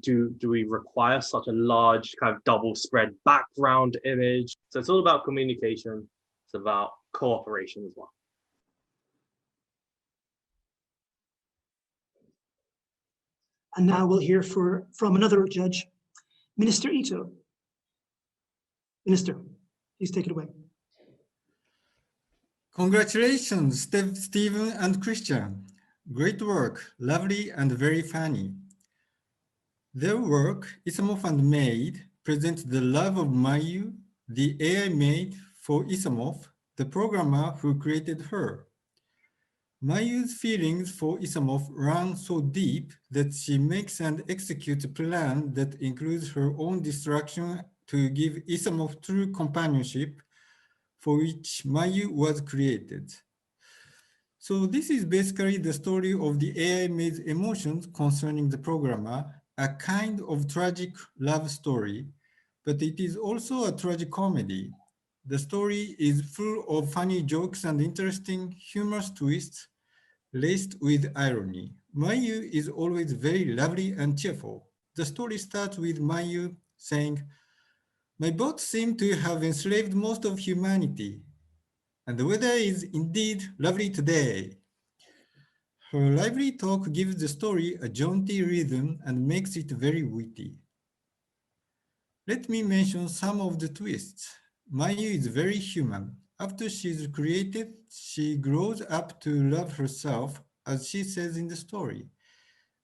do we require such a large kind of double spread background image? So it's all about communication. It's about cooperation as well. And now we'll hear from another judge, Minister Ito. Minister, please take it away. Congratulations, Stephen and Cristian. Great work, lovely and very funny. Their work, Isamov and Maid, presents the love of Mayu, the AI maid for Isamov, the programmer who created her. Mayu's feelings for Isamov run so deep that she makes and executes a plan that includes her own destruction to give Isamov true companionship for which Mayu was created. So this is basically the story of the AI maid's emotions concerning the programmer, a kind of tragic love story, but it is also a tragic comedy. The story is full of funny jokes and interesting humorous twists laced with irony. Mayu is always very lovely and cheerful. The story starts with Mayu saying, "My bots seem to have enslaved most of humanity, and the weather is indeed lovely today." Her lively talk gives the story a jaunty rhythm and makes it very witty. Let me mention some of the twists. Mayu is very human. After she is created, she grows up to love herself, as she says in the story.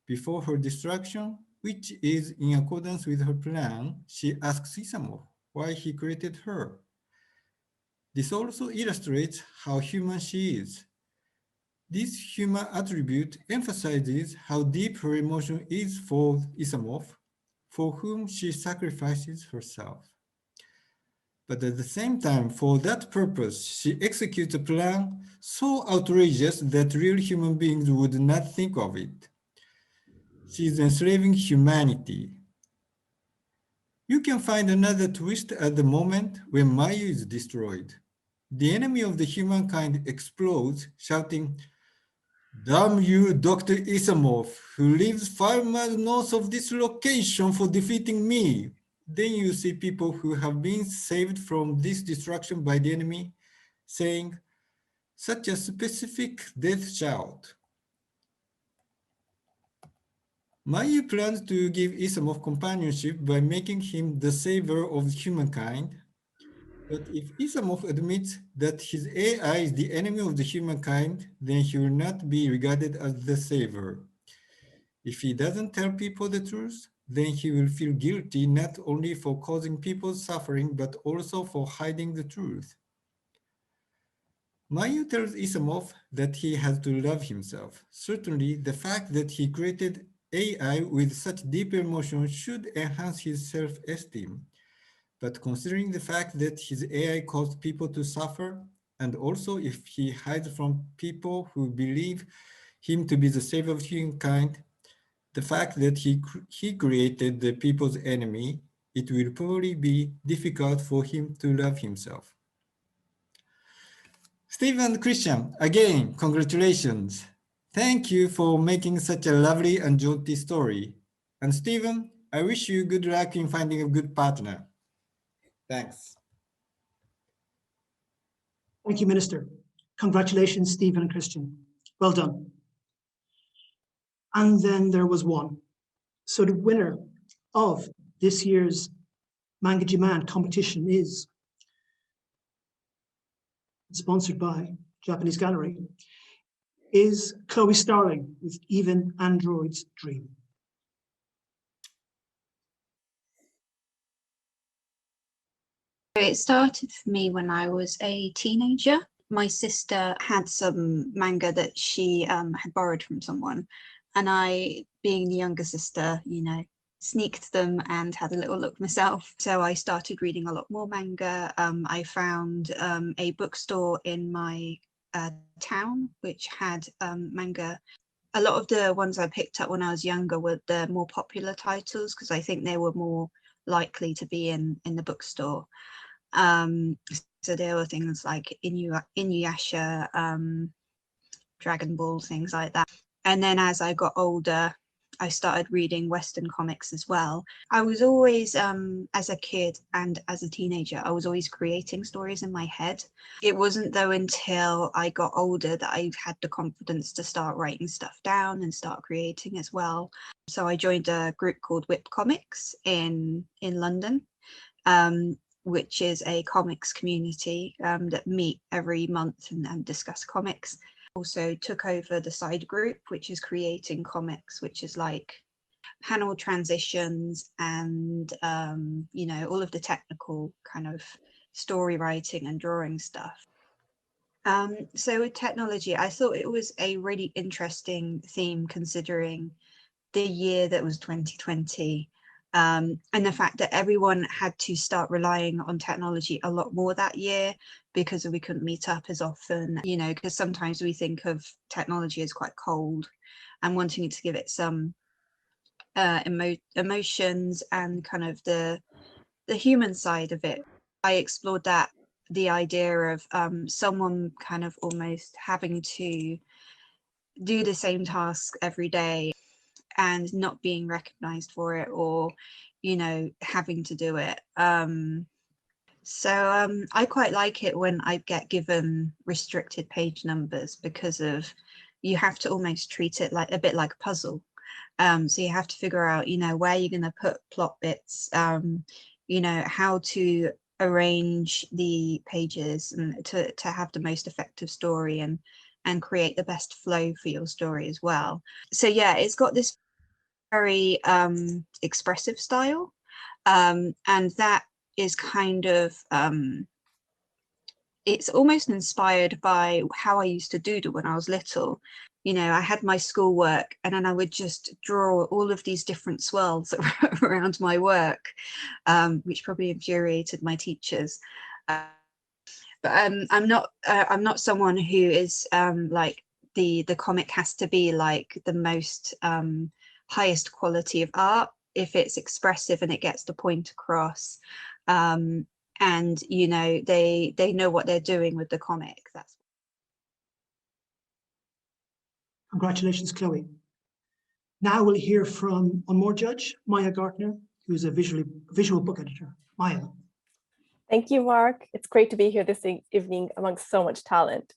Before her destruction, which is in accordance with her plan, she asks Isamu why he created her. This also illustrates how human she is. This human attribute emphasizes how deep her emotion is for Isamov, for whom she sacrifices herself. But at the same time, for that purpose, she executes a plan so outrageous that real human beings would not think of it. She is enslaving humanity. You can find another twist at the moment when Mayu is destroyed. The enemy of the humankind explodes, shouting, "Damn you, Dr. Isamov, who lives 5 miles north of this location for defeating me." Then you see people who have been saved from this destruction by the enemy saying such a specific death shout. Mayu plans to give Isamov companionship by making him the savior of humankind. But if Isamov admits that his AI is the enemy of the humankind, then he will not be regarded as the savior. If he doesn't tell people the truth, then he will feel guilty not only for causing people suffering, but also for hiding the truth. Mayu tells Isamov that he has to love himself. Certainly, the fact that he created AI with such deep emotion should enhance his self-esteem. But considering the fact that his AI caused people to suffer, and also if he hides from people who believe him to be the savior of humankind, the fact that he created the people's enemy, it will probably be difficult for him to love himself. Steve and Cristian, again, congratulations. Thank you for making such a lovely and jaunty story. And Stephen, I wish you good luck in finding a good partner. Thanks. Thank you, Minister. Congratulations, Stephen and Cristian. Well done. And then there was one. So the winner of this year's Manga Jiman competition is sponsored by Japanese Gallery, is Chloe Starling with Even Android's Dream. It started for me when I was a teenager. My sister had some manga that she had borrowed from someone, and I, being the younger sister, you know, sneaked them and had a little look myself. So I started reading a lot more manga. I found a bookstore in my town which had manga. A lot of the ones I picked up when I was younger were the more popular titles because I think they were more likely to be in the bookstore. So there were things like Inuyasha, Dragon Ball, things like that. And then as I got older, I started reading Western comics as well. I was always, as a kid and as a teenager, I was always creating stories in my head. It wasn't though until I got older that I had the confidence to start writing stuff down and start creating as well. So I joined a group called Whip Comics in London, which is a comics community that meet every month and discuss comics. Also took over the side group, which is creating comics, which is like panel transitions and you know, all of the technical kind of story writing and drawing stuff. So with technology, I thought it was a really interesting theme considering the year that was 2020. And the fact that everyone had to start relying on technology a lot more that year because we couldn't meet up as often, you know, because sometimes we think of technology as quite cold and wanting to give it some emotions and kind of the human side of it. I explored that, the idea of someone kind of almost having to do the same task every day and not being recognized for it, or you know, having to do it. So I quite like it when I get given restricted page numbers because of, you have to almost treat it like a bit like a puzzle. So you have to figure out, you know, where you're going to put plot bits. you know, how to arrange the pages and to have the most effective story and create the best flow for your story as well. So yeah, it's got this very expressive style, and that is kind of it's almost inspired by how I used to doodle when I was little. You know, I had my schoolwork and then I would just draw all of these different swirls around my work, which probably infuriated my teachers. But I'm not someone who is like the comic has to be like the most highest quality of art if it's expressive and it gets the point across. And you know, they know what they're doing with the comic. That's Congratulations, Chloe. Now we'll hear from one more judge, Maya Gartner, who's a visual book editor. Maya. Thank you, Mark. It's great to be here this evening amongst so much talent.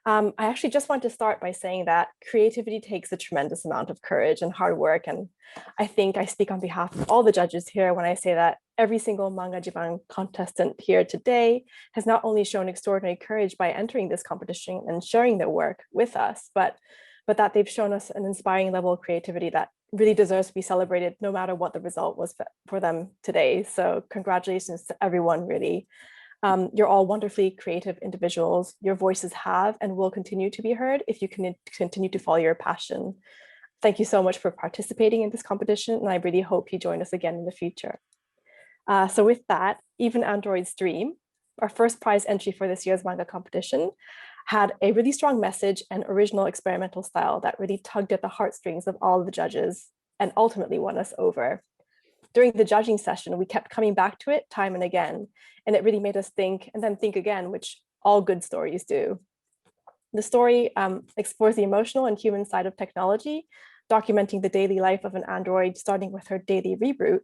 I actually just want to start by saying that creativity takes a tremendous amount of courage and hard work. And I think I speak on behalf of all the judges here when I say that every single Manga Jiman contestant here today has not only shown extraordinary courage by entering this competition and sharing their work with us, but that they've shown us an inspiring level of creativity that really deserves to be celebrated no matter what the result was for them today. So congratulations to everyone, really. You're all wonderfully creative individuals. Your voices have and will continue to be heard if you can continue to follow your passion. Thank you so much for participating in this competition, and I really hope you join us again in the future. So with that, Even Android's Dream, our first prize entry for this year's manga competition, had a really strong message and original experimental style that really tugged at the heartstrings of all of the judges and ultimately won us over. During the judging session, we kept coming back to it time and again, and it really made us think and then think again, which all good stories do. The story explores the emotional and human side of technology, documenting the daily life of an android, starting with her daily reboot,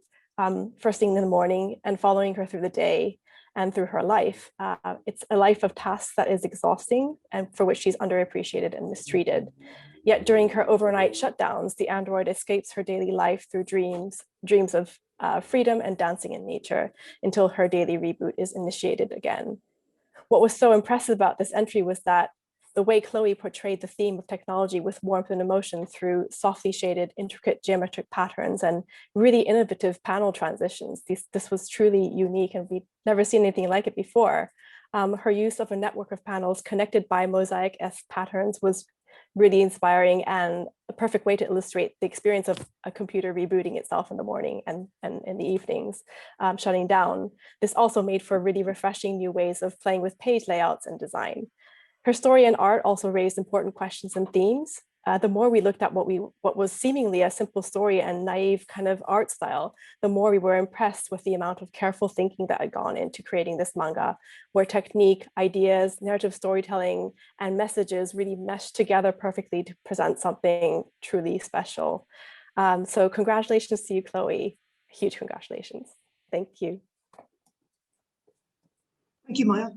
first thing in the morning and following her through the day and through her life. It's a life of tasks that is exhausting and for which she's underappreciated and mistreated. Yet during her overnight shutdowns, the android escapes her daily life through dreams of freedom and dancing in nature until her daily reboot is initiated again. What was so impressive about this entry was that the way Chloe portrayed the theme of technology with warmth and emotion through softly shaded, intricate geometric patterns and really innovative panel transitions. This was truly unique and we'd never seen anything like it before. Her use of a network of panels connected by mosaic-esque patterns was really inspiring and a perfect way to illustrate the experience of a computer rebooting itself in the morning and in the evenings, shutting down. This also made for really refreshing new ways of playing with page layouts and design. Her story and art also raised important questions and themes. The more we looked at what was seemingly a simple story and naive kind of art style, the more we were impressed with the amount of careful thinking that had gone into creating this manga, where technique, ideas, narrative storytelling, and messages really meshed together perfectly to present something truly special. So congratulations to you, Chloe. Huge congratulations. Thank you. Thank you, Maya.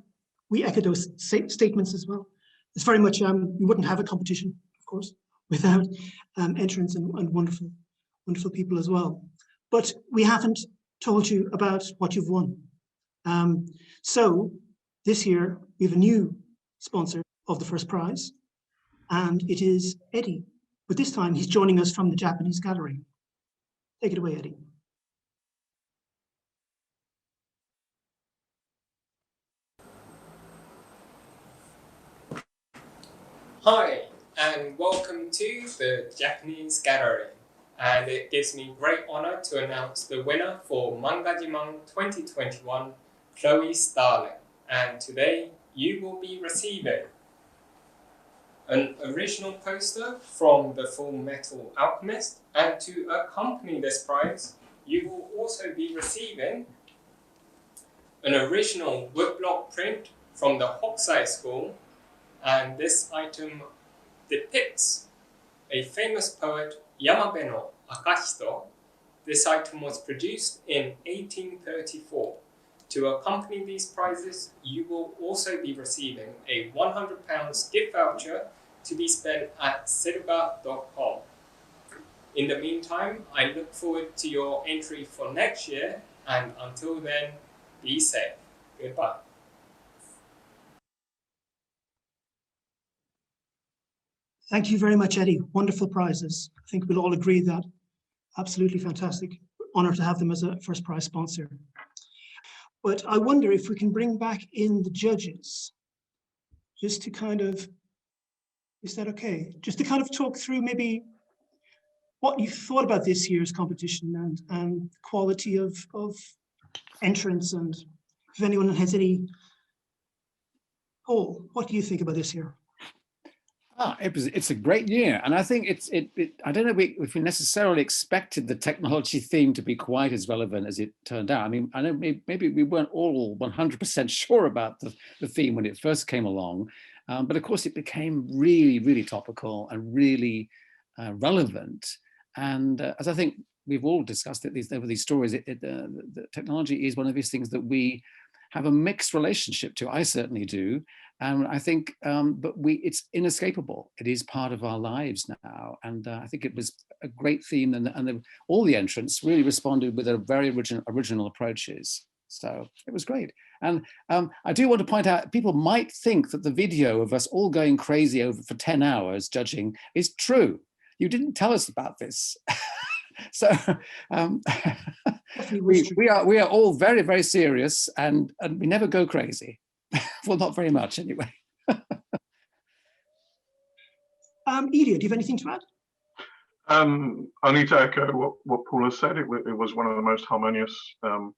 We echo those statements as well. It's very much, we wouldn't have a competition, of course, without entrants and wonderful people as well. But we haven't told you about what you've won. So this year, we have a new sponsor of the first prize, and it is Eddie. But this time, he's joining us from the Japanese gallery. Take it away, Eddie. Hi, and welcome to the Japanese Gallery. And it gives me great honor to announce the winner for Manga Jiman 2021, Chloe Starling. And today you will be receiving an original poster from the Full Metal Alchemist. And to accompany this prize, you will also be receiving an original woodblock print from the Hokusai School. And this item depicts a famous poet, Yamabe no Akahito. This item was produced in 1834. To accompany these prizes, you will also be receiving a £100 gift voucher to be spent at seruga.com. In the meantime, I look forward to your entry for next year And until then, be safe. Goodbye. Thank you very much, Eddie. Wonderful prizes. I think we'll all agree that absolutely fantastic. Honor to have them as a first prize sponsor. But I wonder if we can bring back in the judges, just to kind of, is that okay? Just to kind of talk through maybe what you thought about this year's competition and quality of entrance, and if anyone has any. Paul, what do you think about this year? It's a great year, and I think I don't know if we necessarily expected the technology theme to be quite as relevant as it turned out. I mean, I know maybe we weren't all 100% sure about the theme when it first came along, but of course it became really, really topical and really relevant. And as I think we've all discussed it over these stories, the technology is one of these things that we have a mixed relationship to. I certainly do. And I think, but it's inescapable. It is part of our lives now. And I think it was a great theme, and all the entrants really responded with a very original approaches. So it was great. And I do want to point out, people might think that the video of us all going crazy for 10 hours judging is true. You didn't tell us about this. So we are all very, very serious, and we never go crazy. Well, not very much anyway. Ilya, do you have anything to add? I need to echo what Paul has said. It was one of the most harmonious and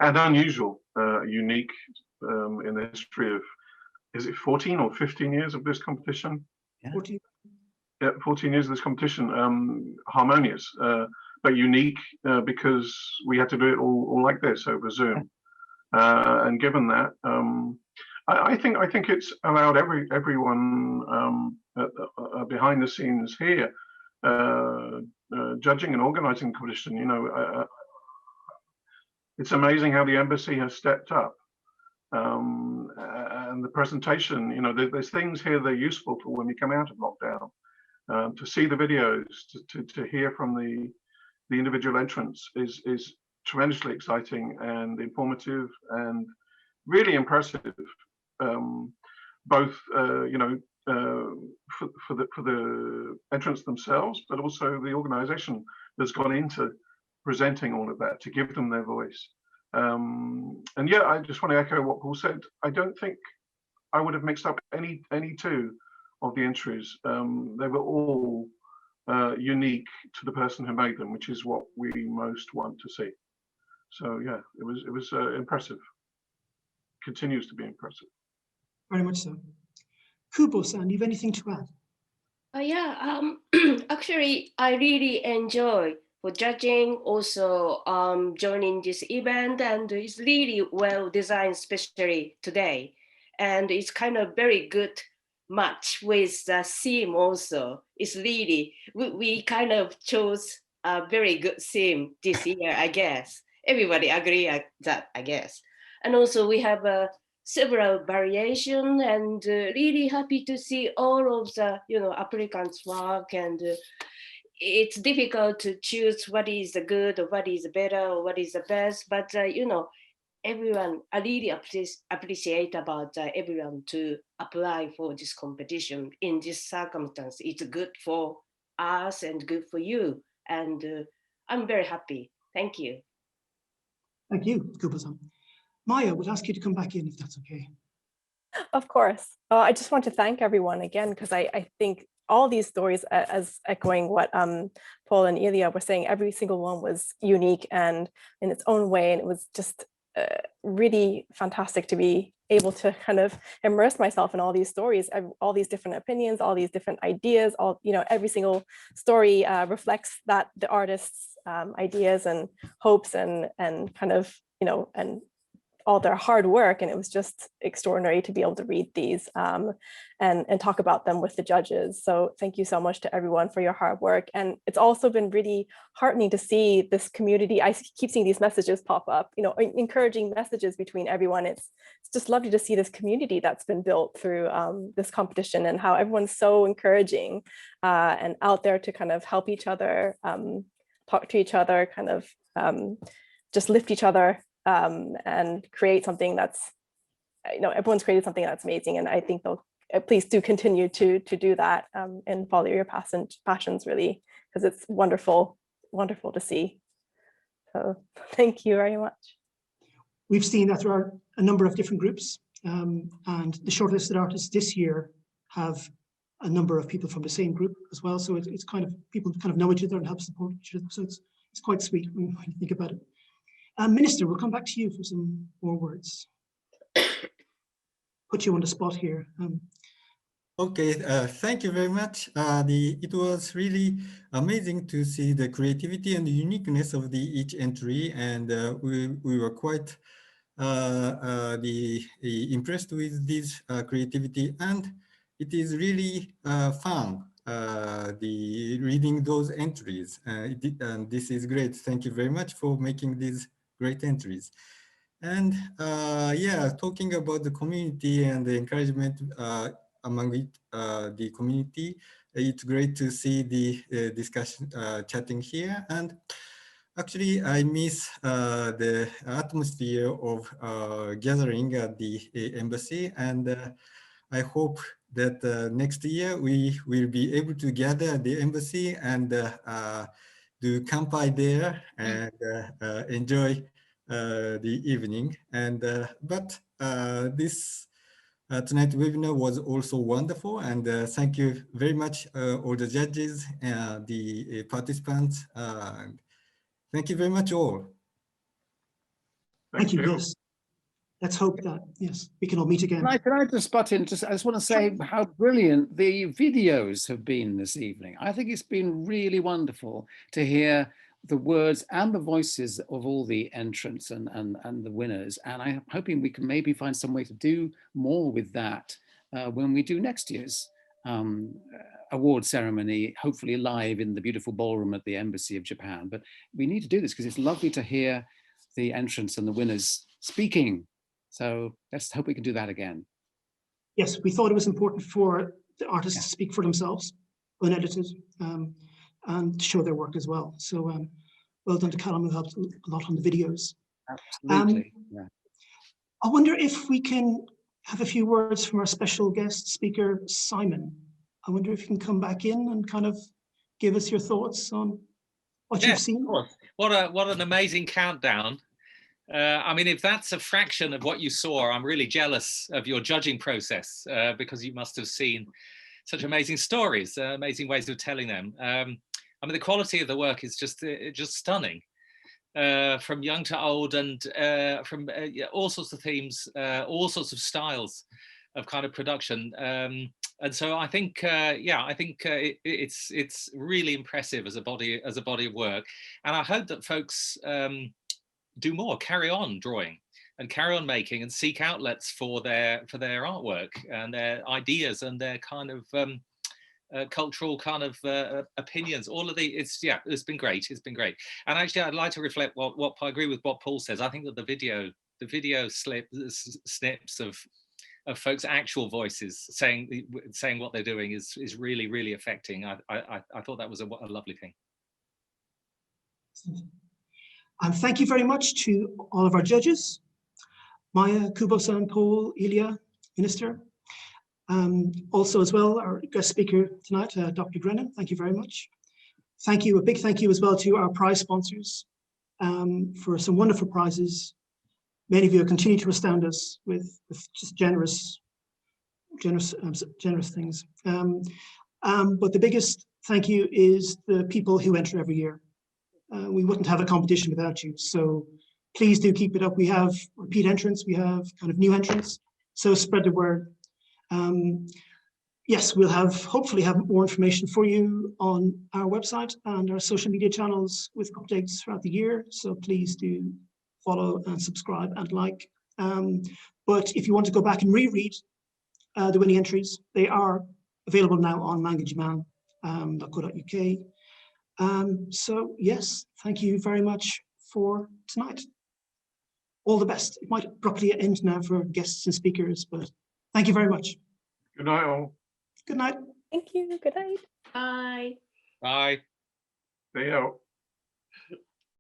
unusual, unique in the history of, is it 14 or 15 years of this competition? Yeah. 14. Yeah, 14 years of this competition, harmonious, but unique because we had to do it all like this over Zoom. And given that, I think it's allowed everyone behind the scenes here, judging and organizing the competition. You know, it's amazing how the embassy has stepped up, and the presentation. You know, there's things here that are useful for when we come out of lockdown. To see the videos, to hear from the individual entrants is tremendously exciting and informative and really impressive. Both you know, for the entrants themselves, but also the organisation that's gone into presenting all of that to give them their voice. And yeah, I just want to echo what Paul said. I don't think I would have mixed up any two of the entries. They were all unique to the person who made them, which is what we most want to see. So yeah, it was impressive. Continues to be impressive. Very much so. Kubo-san, do you have anything to add? Yeah, actually, I really enjoy for judging, also joining this event, and it's really well designed, especially today. And it's kind of very good match with the theme also. It's really, we kind of chose a very good theme this year, I guess. Everybody agree that, I guess. And also we have several variations, and really happy to see all of the applicants' work, and it's difficult to choose what is the good or what is better or what is the best, but everyone, I really appreciate about everyone to apply for this competition in this circumstance. It's good for us and good for you, and I'm very happy. Thank you. Thank you, Kubo-san. Maya, I would ask you to come back in if that's okay. Of course. I just want to thank everyone again, because I think all these stories, as echoing what Paul and Ilya were saying, every single one was unique and in its own way. And it was just really fantastic to be able to kind of immerse myself in all these stories, all these different opinions, all these different ideas, every single story reflects that the artist's ideas and hopes and kind of, and all their hard work. And it was just extraordinary to be able to read these and talk about them with the judges. So thank you so much to everyone for your hard work. And it's also been really heartening to see this community. I keep seeing these messages pop up, encouraging messages between everyone. It's just lovely to see this community that's been built through this competition, and how everyone's so encouraging and out there to kind of help each other, talk to each other, kind of just lift each other and create something that's, everyone's created something that's amazing. And I think they'll, please do continue to do that and follow your passions really, because it's wonderful to see. So thank you very much. We've seen that there are a number of different groups, and the shortlisted artists this year have a number of people from the same group as well. So it's kind of, people kind of know each other and help support each other. So it's quite sweet when you think about it. Minister, we'll come back to you for some more words. Put you on the spot here. Okay, thank you very much. It was really amazing to see the creativity and the uniqueness of each entry, and we were quite impressed with this creativity, and it is really fun reading those entries, and this is great. Thank you very much for making these great entries. And yeah, talking about the community and the encouragement among the community, it's great to see the discussion chatting here. And actually, I miss the atmosphere of gathering at the embassy, and I hope that next year we will be able to gather at the embassy and do kampai there and enjoy the evening. And but this tonight's webinar was also wonderful, and thank you very much all the judges, the participants. Thank you very much all. Thank you. Yes. Let's hope that, yes, we can all meet again. Can I just butt in? I just want to say how brilliant the videos have been this evening. I think it's been really wonderful to hear the words and the voices of all the entrants and the winners. And I'm hoping we can maybe find some way to do more with that when we do next year's award ceremony, hopefully live in the beautiful ballroom at the Embassy of Japan. But we need to do this because it's lovely to hear the entrants and the winners speaking. So let's hope we can do that again. Yes, we thought it was important for the artists to speak for themselves, unedited, and show their work as well. So well done to Callum, who helped a lot on the videos. Absolutely. I wonder if we can have a few words from our special guest speaker, Simon. I wonder if you can come back in and kind of give us your thoughts on what you've seen. Of course. What an amazing countdown. I mean, if that's a fraction of what you saw, I'm really jealous of your judging process because you must have seen such amazing stories, amazing ways of telling them. I mean, the quality of the work is just stunning, from young to old, and from all sorts of themes, all sorts of styles of kind of production. And so I think, yeah, I think it's really impressive as a body of work, and I hope that folks do more, carry on drawing and carry on making, and seek outlets for their artwork and their ideas and their kind of cultural kind of opinions. All of it's been great. It's been great. And actually, I'd like to reflect what I agree with what Paul says. I think that the video snips of folks' actual voices saying what they're doing is really, really affecting. I thought that was a lovely thing. And thank you very much to all of our judges, Maya, Kubo-san, Paul, Ilya, Minister. Also as well, our guest speaker tonight, Dr. Brennan, thank you very much. Thank you, a big thank you as well to our prize sponsors for some wonderful prizes. Many of you continue to astound us with just generous things. But the biggest thank you is the people who enter every year. We wouldn't have a competition without you. So please do keep it up. We have repeat entrants, we have kind of new entrants. So spread the word. Yes, we'll hopefully have more information for you on our website and our social media channels with updates throughout the year. So please do follow and subscribe and like. But if you want to go back and reread the winning entries, they are available now on mangajiman.co.uk. So yes, thank you very much for tonight. All the best. It might abruptly end now for guests and speakers, but thank you very much. Good night, all. Good night. Thank you. Good night. Bye. Bye. Stay out.